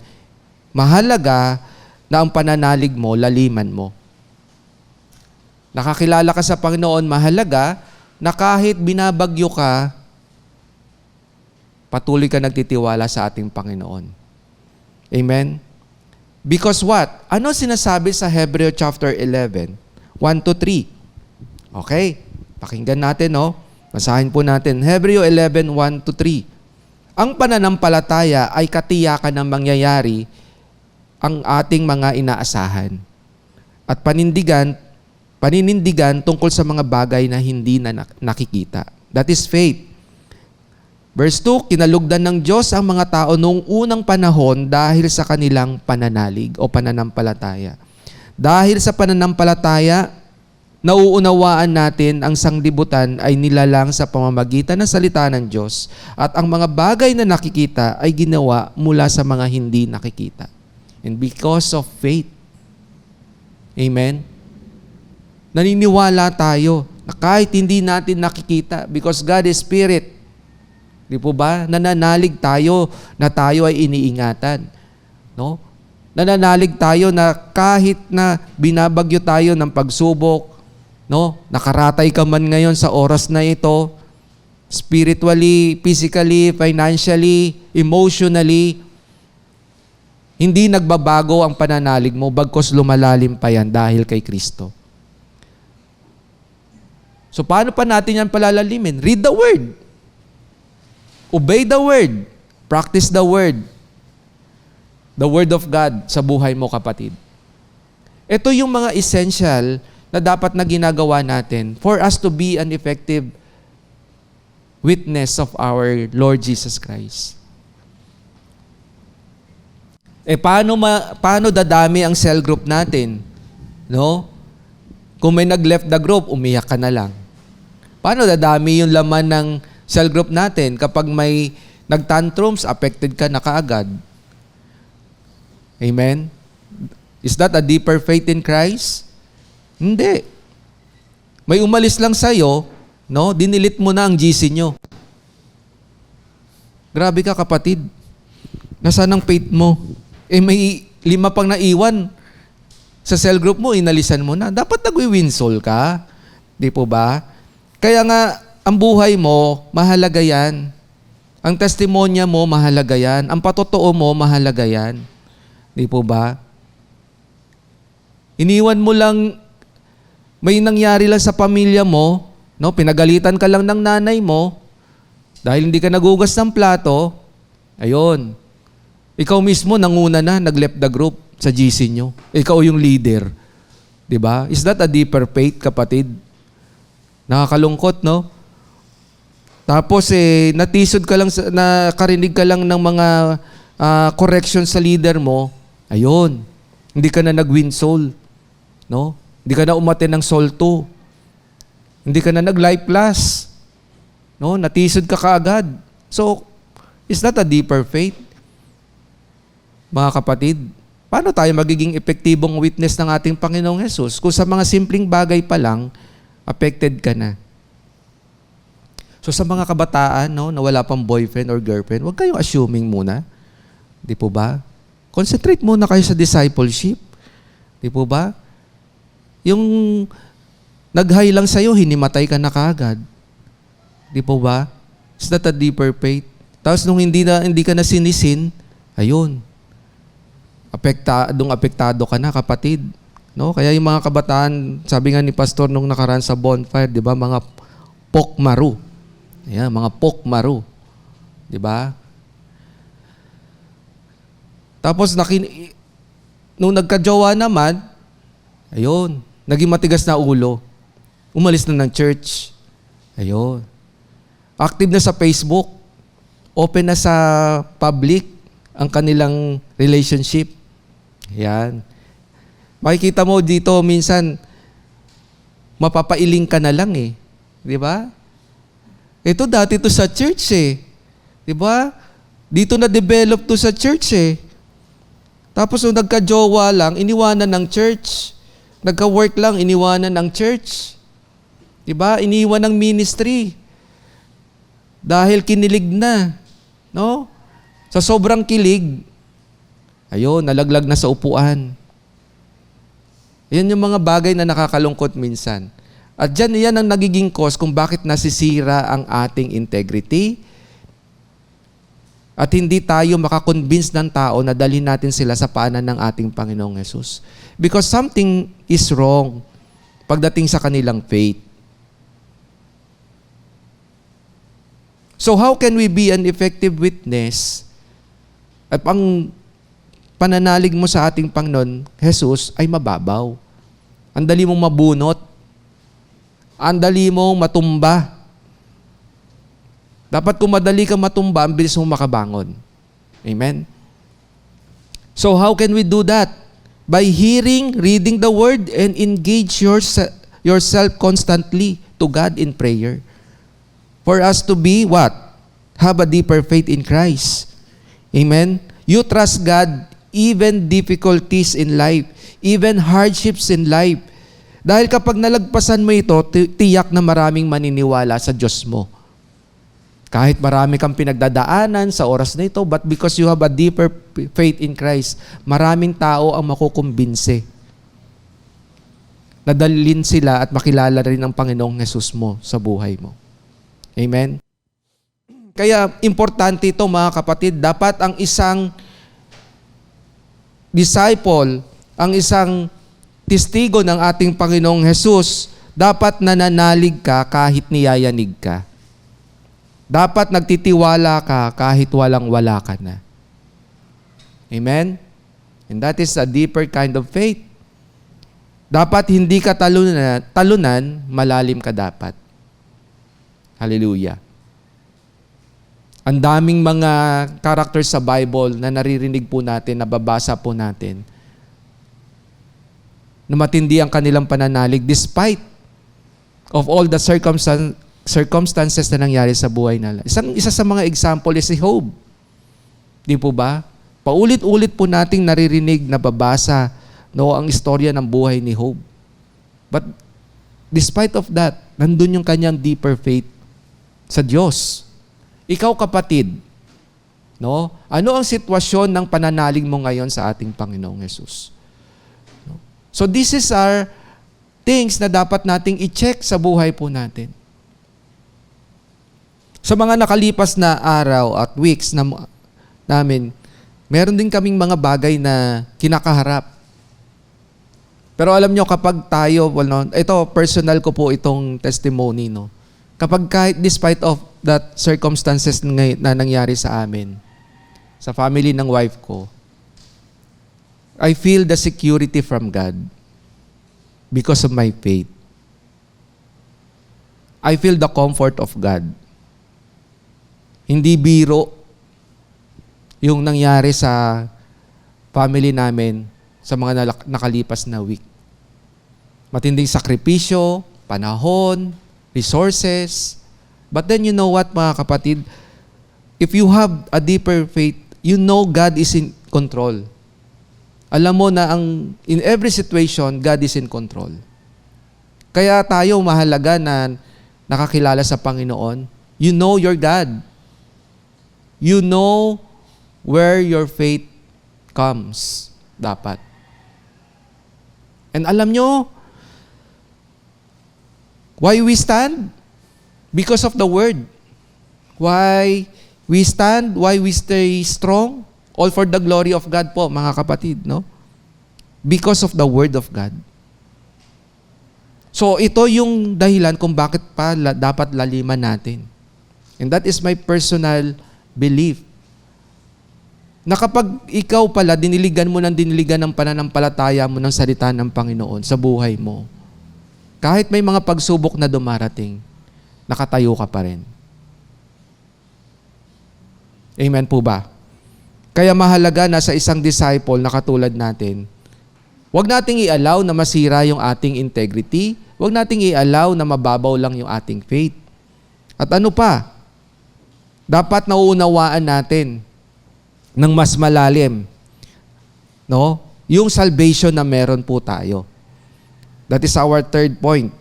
mahalaga na ang pananalig mo, laliman mo. Nakakilala ka sa Panginoon, mahalaga na kahit binabagyo ka, patuloy ka nagtitiwala sa ating Panginoon. Amen? Because what? Ano sinasabi sa Hebreo chapter 11? 1-3. Okay? Pakinggan natin, no? Basahin po natin. Hebreo 11, 1-3. Ang pananampalataya ay katiyakan ng mangyayari ang ating mga inaasahan. At paninindigan tungkol sa mga bagay na hindi na nakikita. That is faith. Verse 2, kinalugdan ng Diyos ang mga tao noong unang panahon dahil sa kanilang pananalig o pananampalataya. Dahil sa pananampalataya, nauunawaan natin ang sanglibutan ay nilalang sa pamamagitan ng salita ng Diyos at ang mga bagay na nakikita ay ginawa mula sa mga hindi nakikita. And because of faith, amen, naniniwala tayo na kahit hindi natin nakikita, because God is Spirit, di po ba? Nananalig tayo na tayo ay iniingatan. No? Nananalig tayo na kahit na binabagyo tayo ng pagsubok, no? Nakaratay ka man ngayon sa oras na ito, spiritually, physically, financially, emotionally, hindi nagbabago ang pananalig mo bagkus lumalalim pa yan dahil kay Kristo. So paano pa natin yan palalalimin? Read the Word. Obey the Word. Practice the Word. The Word of God sa buhay mo, kapatid. Ito yung mga essential na dapat na ginagawa natin for us to be an effective witness of our Lord Jesus Christ. Paano dadami ang cell group natin? No? Kung may nag-left the group, umiyak ka na lang. Paano dadami yung laman ng cell group natin kapag may nag-tantrums, affected ka na kaagad? Amen? Is that a deeper faith in Christ? Hindi. May umalis lang sa'yo, no? Dinilit mo na ang GC nyo. Grabe ka, kapatid. Nasaan ang faith mo? May 5 pang naiwan sa cell group mo, inalisan mo na. Dapat nagwi-win soul ka. Di po ba? Kaya nga, ang buhay mo, mahalaga yan. Ang testimonya mo, mahalaga yan. Ang patotoo mo, mahalaga yan. Di po ba? Iniwan mo lang, may nangyari lang sa pamilya mo, no? Pinagalitan ka lang ng nanay mo, dahil hindi ka nagugas ng plato, ayun. Ikaw mismo, nanguna na, nag-left the group sa GC nyo. Ikaw yung leader. Di ba? Is that a deeper faith, kapatid? Nakakalungkot, no? Tapos natisod ka lang, nakarinig ka lang ng mga correction sa leader mo, ayun, hindi ka na nag-win soul. No? Hindi ka na umaten ng soul 2. Hindi ka na nag-life plus. No? Natisod ka kaagad. So, is that a deeper faith? Mga kapatid, paano tayo magiging epektibong witness ng ating Panginoong Jesus kung sa mga simpleng bagay pa lang, affected ka na? So sa mga kabataan, no, na wala pang boyfriend or girlfriend, huwag kayong assuming muna. Di po ba? Concentrate muna kayo sa discipleship. Di po ba? Yung nag-high lang sa'yo, hinimatay ka na kaagad. Di po ba? Is that a deeper faith? Tapos nung hindi ka na sinisin, ayun. Apektado ka na, kapatid. No? Kaya yung mga kabataan, sabi nga ni Pastor nung nakaraan sa bonfire, di ba? Mga pokmaru. Ayan, mga pokmaru. Di ba? Tapos nung nagka-jowa naman, ayun, naging matigas na ulo. Umalis na ng church. Ayun. Active na sa Facebook. Open na sa public ang kanilang relationship. Yan. Makikita mo dito minsan, mapapailing ka na lang eh. Di ba? Ito dati to sa church eh. Di ba? Dito na-develop to sa church eh. Tapos nung nagka-jowa lang, iniwanan ng church. Nagka-work lang, iniwanan ng church. Diba? Iniwan ng ministry. Dahil kinilig na. No? Sa sobrang kilig, ayun, nalaglag na sa upuan. Yan yung mga bagay na nakakalungkot minsan. At yan ang nagiging cause kung bakit nasisira ang ating integrity. At hindi tayo makakonvince ng tao na dalhin natin sila sa paanan ng ating Panginoong Hesus. Because something is wrong pagdating sa kanilang faith. So how can we be an effective witness at ang pananalig mo sa ating Panginoon Hesus ay mababaw? Ang dali mong mabunot. Ang dali mong matumba. Dapat kung madali kang matumba, ang bilis mong makabangon. Amen? So how can we do that? By hearing, reading the Word, and engage yourself constantly to God in prayer. For us to be what? Have a deeper faith in Christ. Amen? You trust God even difficulties in life, even hardships in life. Dahil kapag nalagpasan mo ito, tiyak na maraming maniniwala sa Diyos mo. Kahit marami kang pinagdadaanan sa oras na ito, but because you have a deeper faith in Christ, maraming tao ang makukumbinse. Nadalhin sila at makilala rin ang Panginoong Hesus mo sa buhay mo. Amen? Kaya importante ito mga kapatid, dapat ang isang disciple, ang isang testigo ng ating Panginoong Hesus, dapat nananalig ka kahit niyayanig ka. Dapat nagtitiwala ka kahit walang-wala ka na. Amen? And that is a deeper kind of faith. Dapat hindi ka talunan, malalim ka dapat. Hallelujah. Ang daming mga characters sa Bible na naririnig po natin, nababasa po natin, na matindi ang kanilang pananalig despite of all the circumstances na nangyari sa buhay nila. Isa sa mga example is si Job. Di po ba? Paulit-ulit po nating naririnig, nababasa, ang istorya ng buhay ni Job. But despite of that, nandun yung kanyang deeper faith sa Diyos. Ikaw kapatid, ano ang sitwasyon ng pananalig mo ngayon sa ating Panginoong Hesus? So this is our things na dapat nating i-check sa buhay po natin. Sa mga nakalipas na araw at weeks namin, meron din kaming mga bagay na kinakaharap. Pero alam nyo, kapag tayo, ito personal ko po itong testimony, kapag kahit despite of that circumstances na nangyari sa amin, sa family ng wife ko, I feel the security from God because of my faith. I feel the comfort of God. Hindi biro yung nangyari sa family namin sa mga nakalipas na week. Matinding sakripisyo, panahon, resources. But then you know what mga kapatid? If you have a deeper faith, you know God is in control. Alam mo na in every situation, God is in control. Kaya tayo mahalaga na nakakilala sa Panginoon. You know your God. You know where your faith comes. Dapat. And alam nyo, why we stand? Because of the Word. Why we stand? Why we stay strong? All for the glory of God po, mga kapatid, no? Because of the Word of God. So ito yung dahilan kung bakit pa dapat laliman natin. And that is my personal belief. Na kapag ikaw pala, diniligan ng pananampalataya mo ng salita ng Panginoon sa buhay mo, kahit may mga pagsubok na dumarating, nakatayo ka pa rin. Amen po ba? Kaya mahalaga na sa isang disciple na katulad natin, huwag nating i-allow na masira yung ating integrity, huwag nating i-allow na mababaw lang yung ating faith. At ano pa? Dapat nauunawaan natin ng mas malalim, no? Yung salvation na meron po tayo. That is our third point.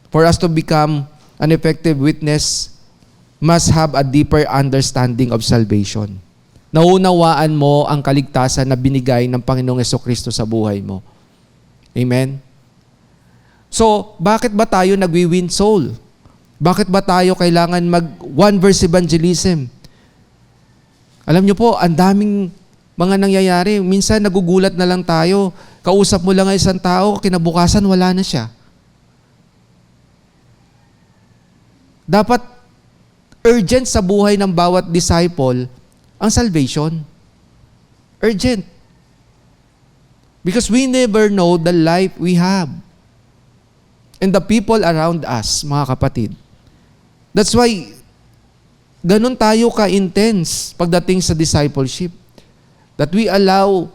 For us to become an effective witness, must have a deeper understanding of salvation. Naunawaan mo ang kaligtasan na binigay ng Panginoong Jesucristo sa buhay mo. Amen? So, bakit ba tayo nagwi-win soul? Bakit ba tayo kailangan one verse evangelism? Alam nyo po, ang daming mga nangyayari. Minsan nagugulat na lang tayo. Kausap mo lang ang isang tao, kinabukasan wala na siya. Dapat urgent sa buhay ng bawat disciple ang salvation. Urgent. Because we never know the life we have. And the people around us, mga kapatid. That's why, ganun tayo ka-intense pagdating sa discipleship. That we allow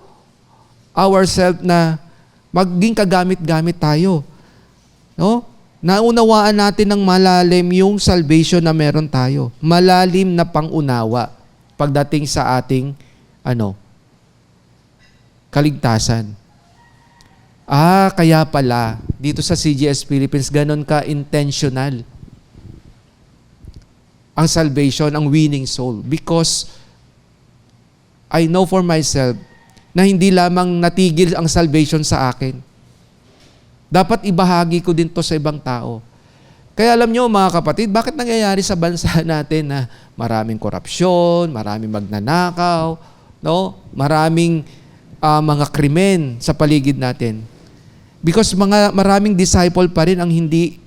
ourselves na maging kagamit-gamit tayo. No? Naunawaan natin ng malalim yung salvation na meron tayo. Malalim na pangunawa pagdating sa ating kaligtasan. Kaya pala, dito sa CGS Philippines, ganun ka-intentional ang salvation, ang winning soul. Because I know for myself na hindi lamang natigil ang salvation sa akin. Dapat ibahagi ko din to sa ibang tao. Kaya alam nyo mga kapatid, bakit nangyayari sa bansa natin na maraming korupsyon, maraming magnanakaw, no? Maraming mga krimen sa paligid natin? Because maraming disciple pa rin ang hindi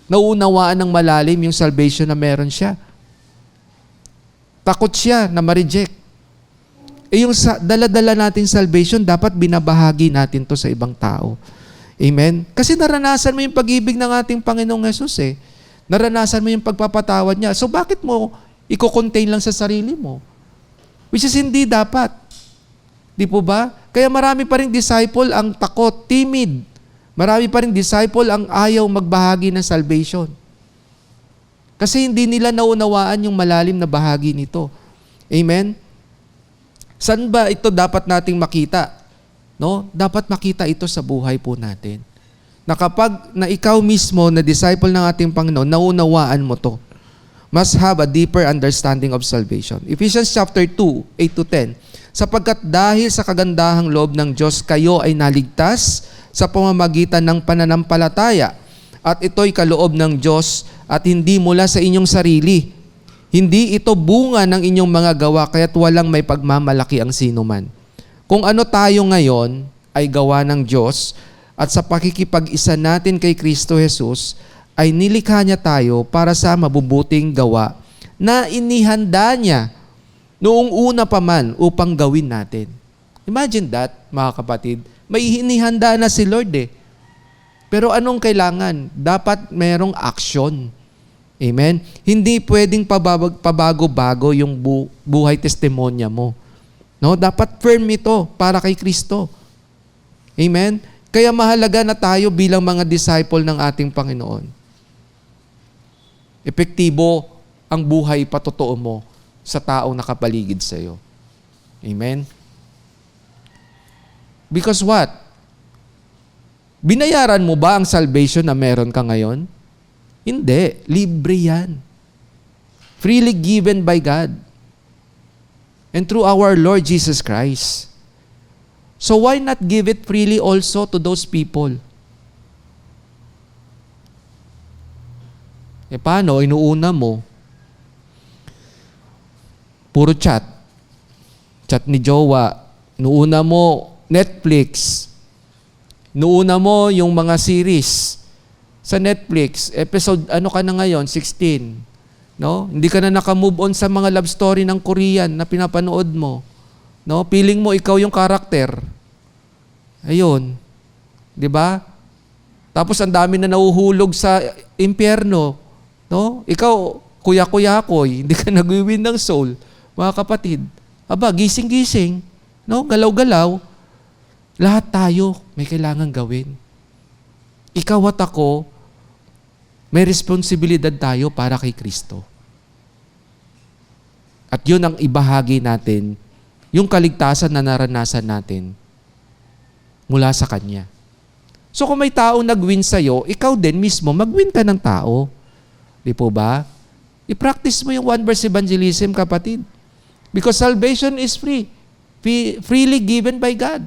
nauunawaan ng malalim yung salvation na meron siya. Takot siya na ma-reject. Yung dala-dala nating salvation, dapat binabahagi natin to sa ibang tao. Amen? Kasi naranasan mo yung pag-ibig ng ating Panginoong Hesus eh. Naranasan mo yung pagpapatawad niya. So bakit mo i-contain lang sa sarili mo? Which is hindi dapat. Di po ba? Kaya marami pa rin disciple ang takot, timid. Marami pa rin disciple ang ayaw magbahagi ng salvation. Kasi hindi nila naunawaan yung malalim na bahagi nito. Amen? Saan ba ito dapat nating makita? No? Dapat makita ito sa buhay po natin. Na kapag na ikaw mismo na disciple ng ating Panginoon, naunawaan mo to. Must have a deeper understanding of salvation. Ephesians chapter 2, 8-10. Sapagkat dahil sa kagandahang loob ng Diyos, kayo ay naligtas sa pamamagitan ng pananampalataya. At ito'y kaloob ng Diyos at hindi mula sa inyong sarili. Hindi ito bunga ng inyong mga gawa, kaya't walang may pagmamalaki ang sinuman. Kung ano tayo ngayon ay gawa ng Diyos at sa pakikipag-isa natin kay Kristo Jesus ay nilikha niya tayo para sa mabubuting gawa na inihanda niya noong una pa man upang gawin natin. Imagine that, mga kapatid. May inihanda na si Lord eh. Pero anong kailangan? Dapat merong action. Amen? Hindi pwedeng pabago-bago yung buhay testimonya mo. No, dapat firm ito para kay Kristo. Amen? Kaya mahalaga na tayo bilang mga disciple ng ating Panginoon. Epektibo ang buhay patotoo mo sa taong nakapaligid sa iyo. Amen? Because what? Binayaran mo ba ang salvation na meron ka ngayon? Hindi. Libre yan. Freely given by God. And through our Lord Jesus Christ. So why not give it freely also to those people? Paano? Inuuna mo, puro chat. Chat ni jowa. Inuuna mo, Netflix. Inuuna mo yung mga series sa Netflix. Episode, ano ka na ngayon? 16. No? Hindi ka na naka-move on sa mga love story ng Korean na pinapanood mo. No? Feeling mo ikaw yung karakter. Ayun. 'Di ba? Tapos ang dami na nahuhulog sa impyerno. No? Ikaw, kuya-kuyakoy, hindi ka nag-win ng soul. Mga kapatid, aba, gising-gising, no? Galaw-galaw. Lahat tayo may kailangan gawin. Ikaw at ako, may responsibilidad tayo para kay Kristo. At yun ang ibahagi natin, yung kaligtasan na naranasan natin mula sa Kanya. So kung may taong nag-win sa'yo, ikaw din mismo, mag-win ka ng tao. Di po ba? I-practice mo yung one-verse evangelism, kapatid. Because salvation is free. Freely given by God.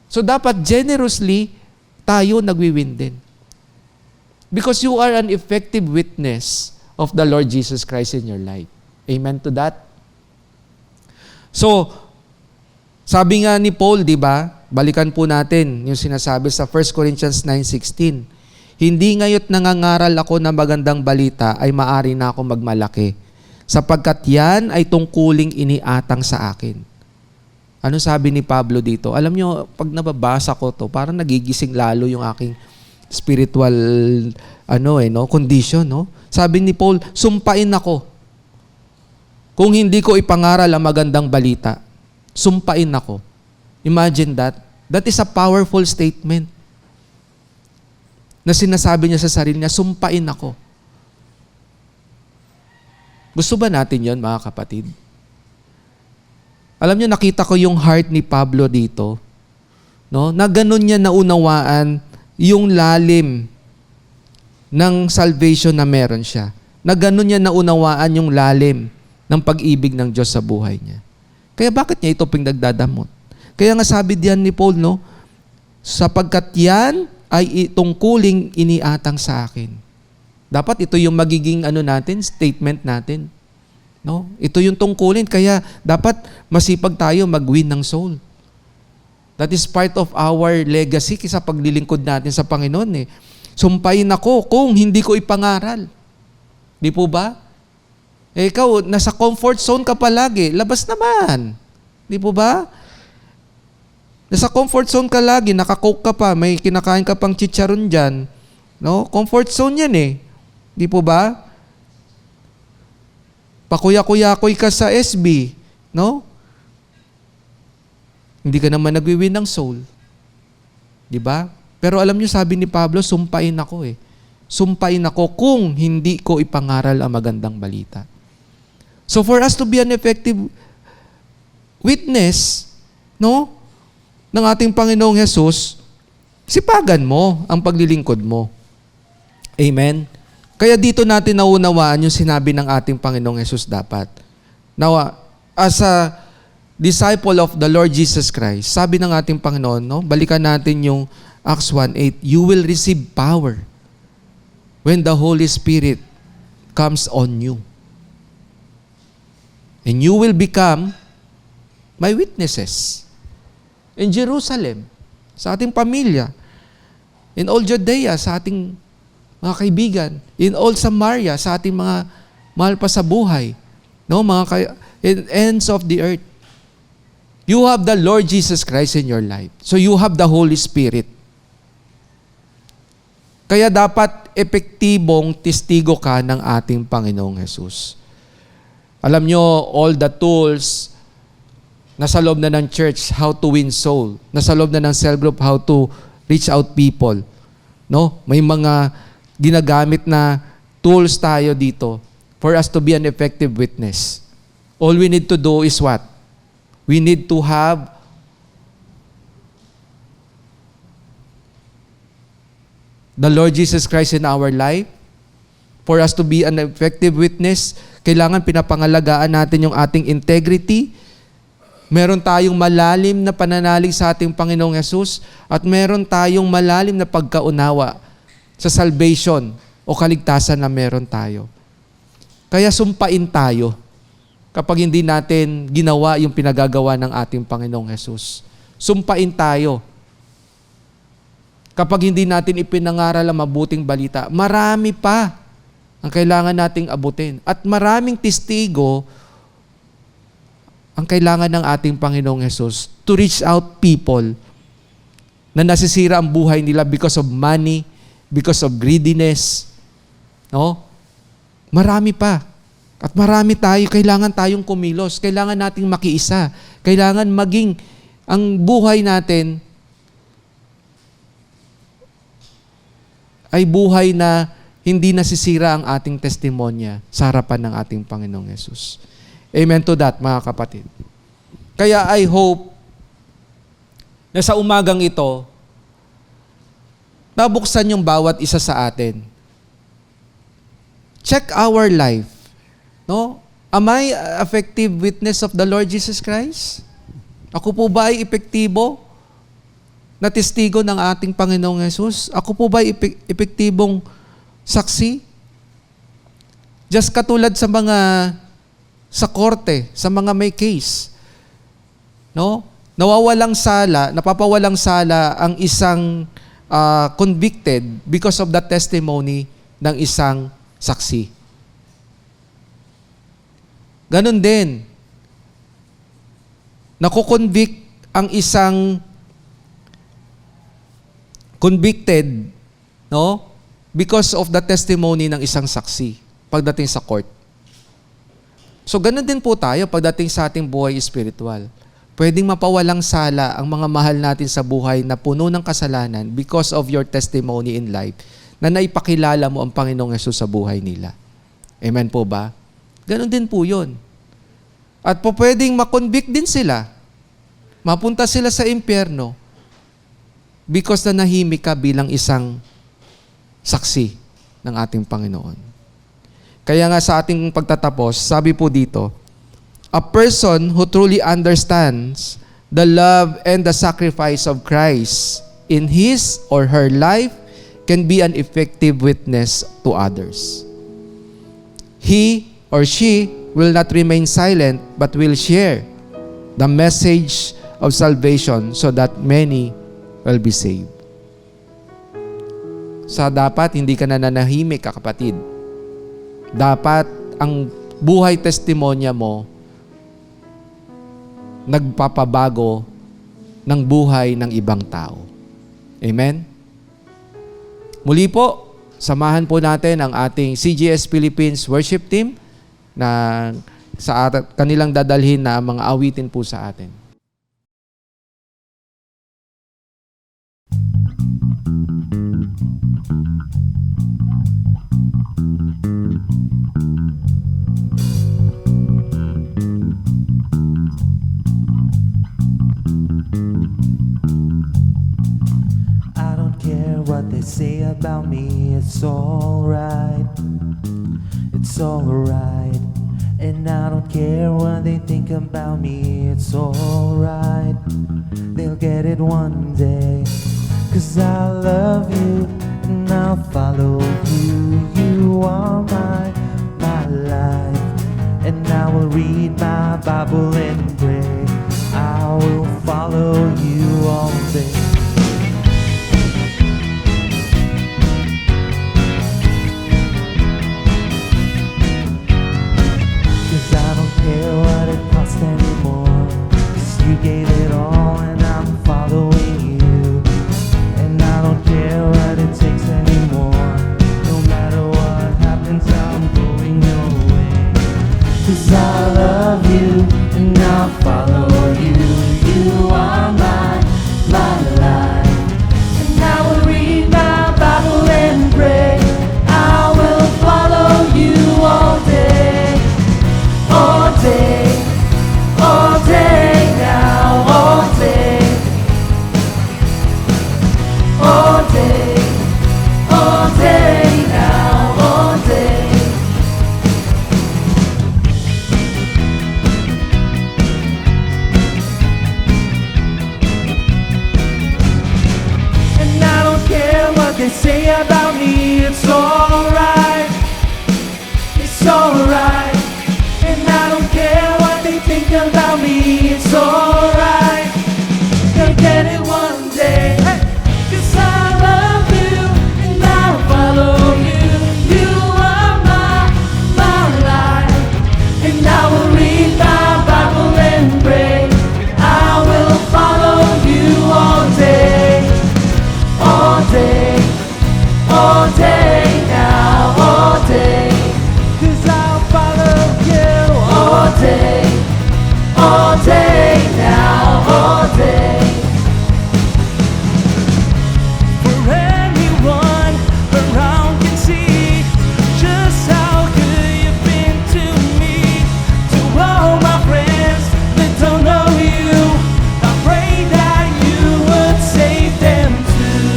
So dapat generously tayo nagwi-win din. Because you are an effective witness of the Lord Jesus Christ in your life. Amen to that? So, sabi nga ni Paul, di ba? Balikan po natin yung sinasabi sa 1 Corinthians 9:16. Hindi ngayo't nangangaral ako na magandang balita ay maari na ako magmalaki, sapagkat yan ay tungkuling iniatang sa akin. Ano sabi ni Pablo dito? Alam nyo, pag nababasa ko to, parang nagigising lalo yung aking spiritual condition. No? Sabi ni Paul, sumpain ako. Kung hindi ko ipangaral ang magandang balita, sumpain ako. Imagine that. That is a powerful statement na sinasabi niya sa sarili niya, sumpain ako. Gusto ba natin yon, mga kapatid? Alam niyo, nakita ko yung heart ni Pablo dito, no? Na ganun niya naunawaan yung lalim ng salvation na meron siya. Na ganun niya naunawaan yung lalim ng pag-ibig ng Diyos sa buhay niya. Kaya bakit niya ito pinagdadamot? Kaya nga sabi diyan ni Paul, no? Sapagkat yan ay tungkuling iniatang sa akin. Dapat ito yung magiging statement natin. No? Ito yung tungkulin, kaya dapat masipag tayo mag-win ng soul. That is part of our legacy sa paglilingkod natin sa Panginoon. Sumpain ako kung hindi ko ipangaral. Di po ba? Ikaw, nasa comfort zone ka palagi. Labas naman. Di po ba? Nasa comfort zone ka lagi, nakakoke ka pa, may kinakain ka pang chicharon dyan. No? Comfort zone yan Di po ba? Pakuya-kuyakoy ka sa SB. No? Hindi ka naman nagwi-win ng soul. Di ba? Pero alam niyo, sabi ni Pablo, sumpain ako Sumpain ako kung hindi ko ipangaral ang magandang balita. So for us to be an effective witness, no? Ng ating Panginoong Hesus, sipagan mo ang paglilingkod mo. Amen? Kaya dito natin naunawaan yung sinabi ng ating Panginoong Hesus dapat. Now, as a disciple of the Lord Jesus Christ, sabi ng ating Panginoon, no? Balikan natin yung Acts 1:8, you will receive power when the Holy Spirit comes on you. And you will become my witnesses. In Jerusalem, sa ating pamilya, in all Judea, sa ating mga kaibigan, in all Samaria, sa ating mga mahal pa sa buhay, no, in ends of the earth. You have the Lord Jesus Christ in your life. So you have the Holy Spirit. Kaya dapat epektibong testigo ka ng ating Panginoong Hesus. Alam nyo, all the tools nasa loob na ng church, how to win soul. Nasa loob na ng cell group, how to reach out people. No? May mga ginagamit na tools tayo dito for us to be an effective witness. All we need to do is what? We need to have the Lord Jesus Christ in our life. For us to be an effective witness, kailangan pinapangalagaan natin yung ating integrity, Meron tayong malalim na pananalig sa ating Panginoong Hesus at meron tayong malalim na pagkaunawa sa salvation o kaligtasan na meron tayo. Kaya sumpain tayo kapag hindi natin ginawa yung pinagagawa ng ating Panginoong Hesus. Sumpain tayo kapag hindi natin ipinangaral ang mabuting balita. Marami pa ang kailangan nating abutin. At maraming testigo ang kailangan ng ating Panginoong Hesus to reach out people na nasisira ang buhay nila because of money, because of greediness. No? Marami pa. At marami tayo, kailangan tayong kumilos. Kailangan nating makiisa. Kailangan maging ang buhay natin ay buhay na hindi nasisira ang ating testimonya sa harapan ng ating Panginoong Hesus. Amen to that, mga kapatid. Kaya I hope na sa umagang ito, nabuksan yung bawat isa sa atin. Check our life. No? Am I effective witness of the Lord Jesus Christ? Ako po ba ay epektibo na testigo ng ating Panginoong Hesus? Ako po ba ay epektibong saksi? Just katulad sa korte, sa mga may case. No? Napapawalang sala ang isang convicted because of the testimony ng isang saksi. Ganon din. Nakukonvict ang isang convicted, no? Because of the testimony ng isang saksi pagdating sa court. So, ganun din po tayo pagdating sa ating buhay espiritual. Pwedeng mapawalang sala ang mga mahal natin sa buhay na puno ng kasalanan because of your testimony in life na naipakilala mo ang Panginoong Hesus sa buhay nila. Amen po ba? Ganun din po yun. At po pwedeng makonvict din sila. Mapunta sila sa impyerno because na nahimik ka bilang isang saksi ng ating Panginoon. Kaya nga sa ating pagtatapos, sabi po dito, a person who truly understands the love and the sacrifice of Christ in his or her life can be an effective witness to others. He or she will not remain silent but will share the message of salvation so that many will be saved. So dapat hindi ka nananahimik, kapatid. Dapat ang buhay testimonya mo nagpapabago ng buhay ng ibang tao. Amen? Muli po, samahan po natin ang ating CGS Philippines worship team na sa kanilang dadalhin na mga awitin po sa atin. What they say about me, it's alright, it's alright. And I don't care what they think about me, it's alright. They'll get it one day, 'cause I love you and I'll follow you. You are my life, and I will read my Bible and pray. I will follow you all day. Care what it costs anymore. Just they say about me, it's alright. It's alright. And I don't care what they think about me, it's alright. Gonna get it one day. Hey. 'Cause I love you and I'll follow you. You are my life. And I will read my Bible and pray. I will follow you all day. All day. All day now. All day. 'Cause I'll follow you all day. All day now. All day. For anyone around can see just how good you've been to me. To all my friends that don't know you, I pray that you would save them too.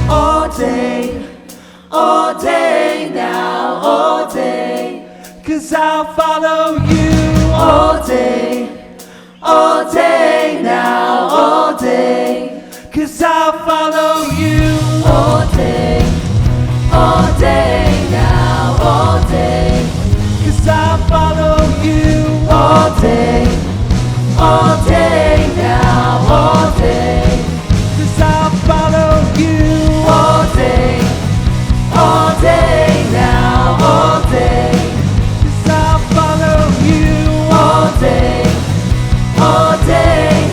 All day now, all day. 'Cause I'll follow you all day now, all day. 'Cause I'll follow you all day now, all day. 'Cause I'll follow you all day now, all day. 'Cause I'll follow you all day now, all day. 'Cause I'll follow you all day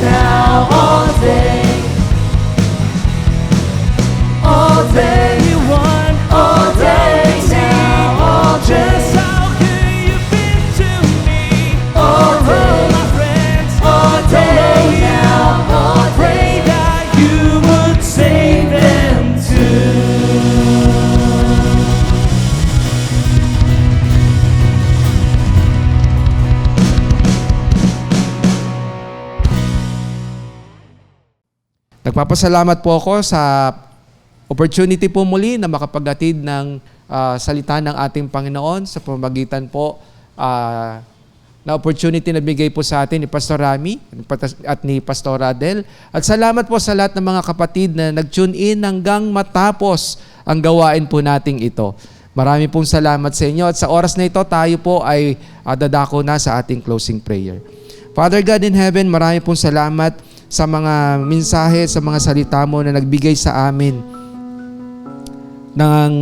now, all day. All day you want, all day now, all day. Just how good you've been to me, all day. My friends, all day now, all day. Pray that you would save them too. Nagpapasalamat po ako sa opportunity po muli na makapaghatid ng salita ng ating Panginoon sa pamamagitan po na opportunity na bigay po sa atin ni Pastor Rami at ni Pastor Adel. At salamat po sa lahat ng mga kapatid na nag-tune in hanggang matapos ang gawain po nating ito. Marami pong salamat sa inyo at sa oras na ito tayo po ay dadako na sa ating closing prayer. Father God in heaven, marami pong salamat sa mga mensahe, sa mga salita mo na nagbigay sa amin ng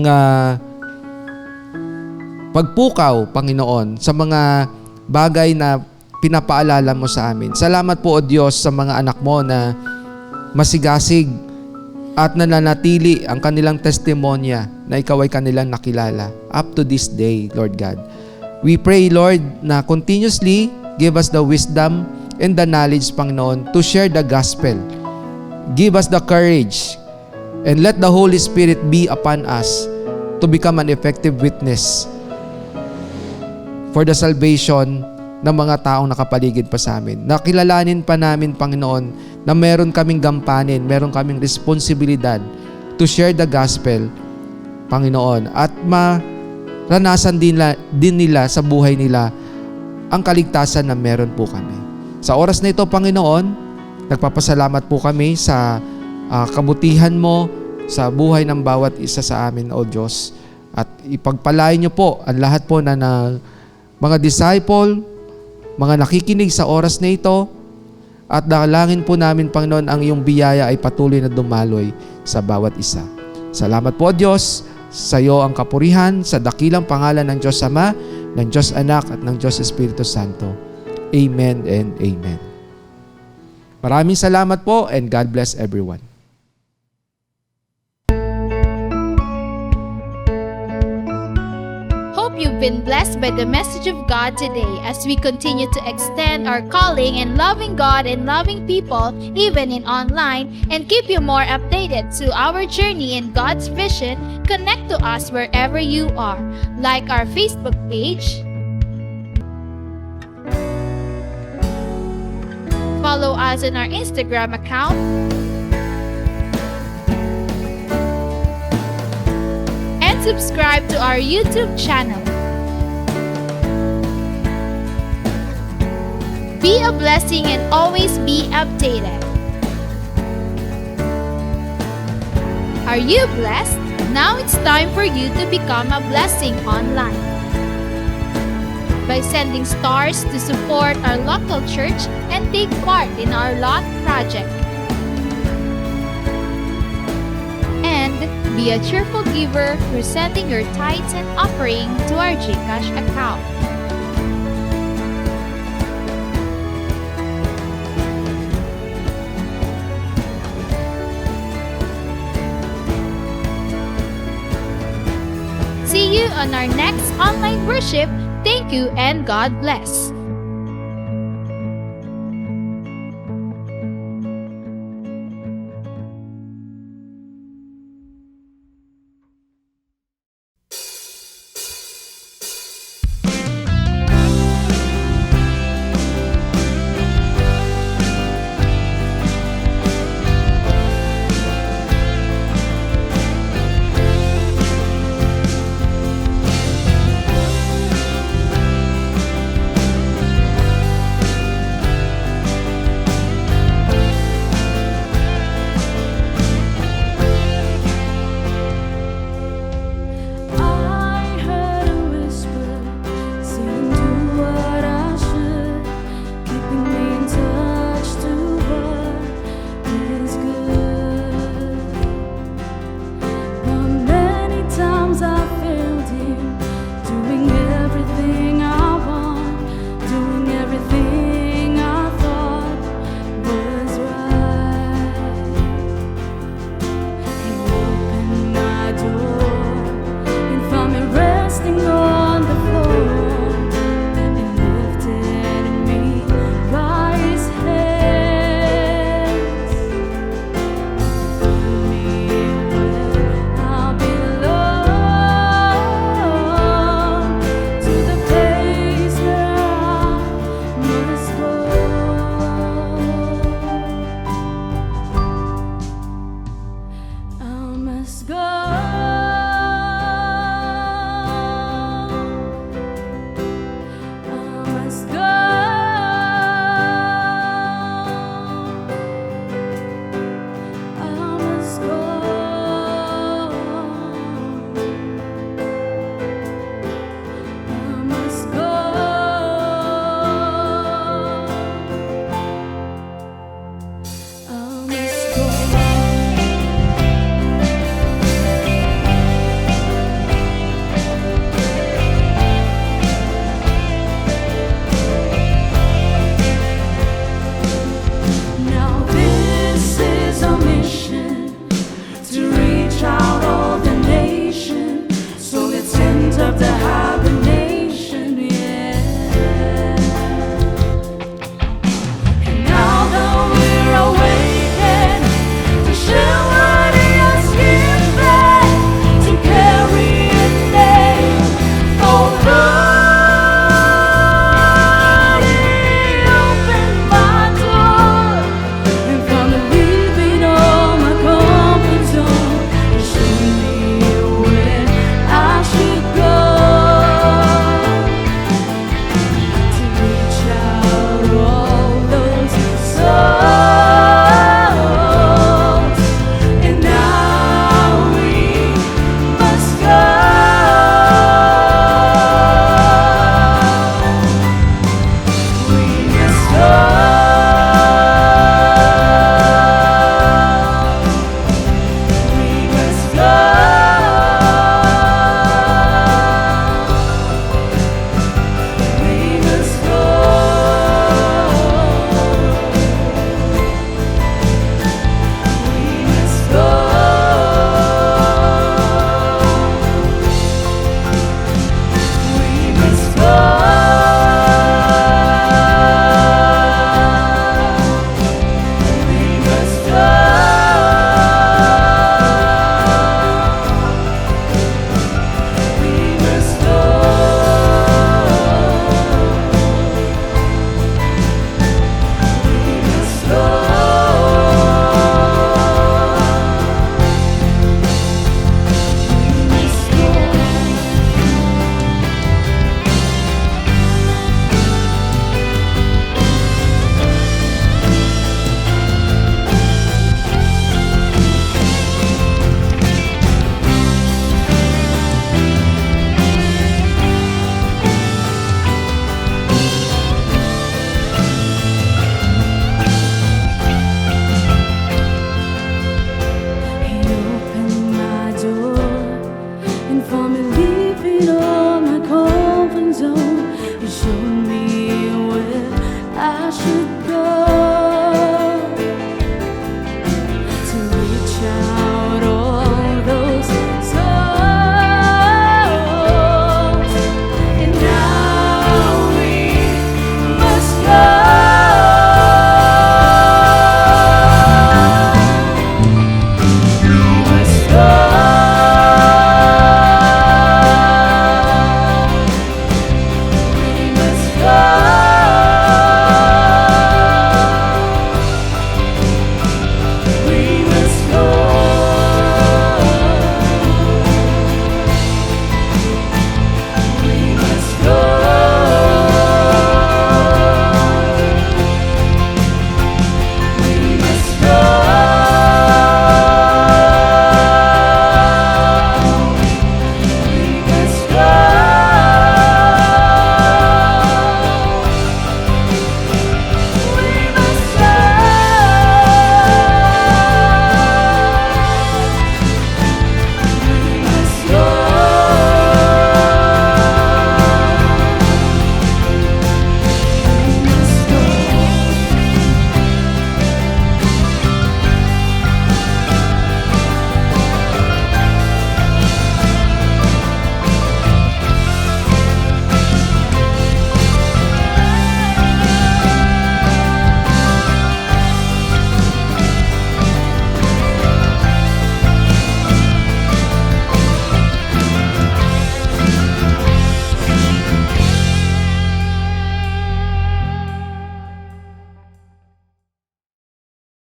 pagpukaw, Panginoon, sa mga bagay na pinapaalala mo sa amin. Salamat po, O Diyos, sa mga anak mo na masigasig at nananatili ang kanilang testimonya na ikaw ay kanilang nakilala up to this day, Lord God. We pray, Lord, na continuously give us the wisdom and the knowledge, Panginoon, to share the gospel. Give us the courage and let the Holy Spirit be upon us to become an effective witness for the salvation ng mga taong nakapaligid pa sa amin. Nakilalanin pa namin, Panginoon, na meron kaming gampanin, meron kaming responsibilidad to share the gospel, Panginoon, at maranasan din nila sa buhay nila ang kaligtasan na meron po kami. Sa oras na ito, Panginoon, nagpapasalamat po kami sa kabutihan mo sa buhay ng bawat isa sa amin, O Diyos. At ipagpalain niyo po ang lahat po na mga disciple, mga nakikinig sa oras na ito, at dalangin po namin, Panginoon, ang iyong biyaya ay patuloy na dumaloy sa bawat isa. Salamat po, Diyos. Sa iyo ang kapurihan, sa dakilang pangalan ng Diyos Ama, ng Diyos Anak, at ng Diyos Espiritu Santo. Amen and amen. Maraming salamat po and God bless everyone. Hope you've been blessed by the message of God today as we continue to extend our calling in loving God and loving people even in online and keep you more updated to our journey in God's vision. Connect to us wherever you are. Like our Facebook page, follow us on our Instagram account, and subscribe to our YouTube channel. Be a blessing and always be updated. Are you blessed? Now it's time for you to become a blessing online. By sending stars to support our local church and take part in our LOT project. And be a cheerful giver through sending your tithes and offering to our GCash account. See you on our next online worship. Thank you and God bless.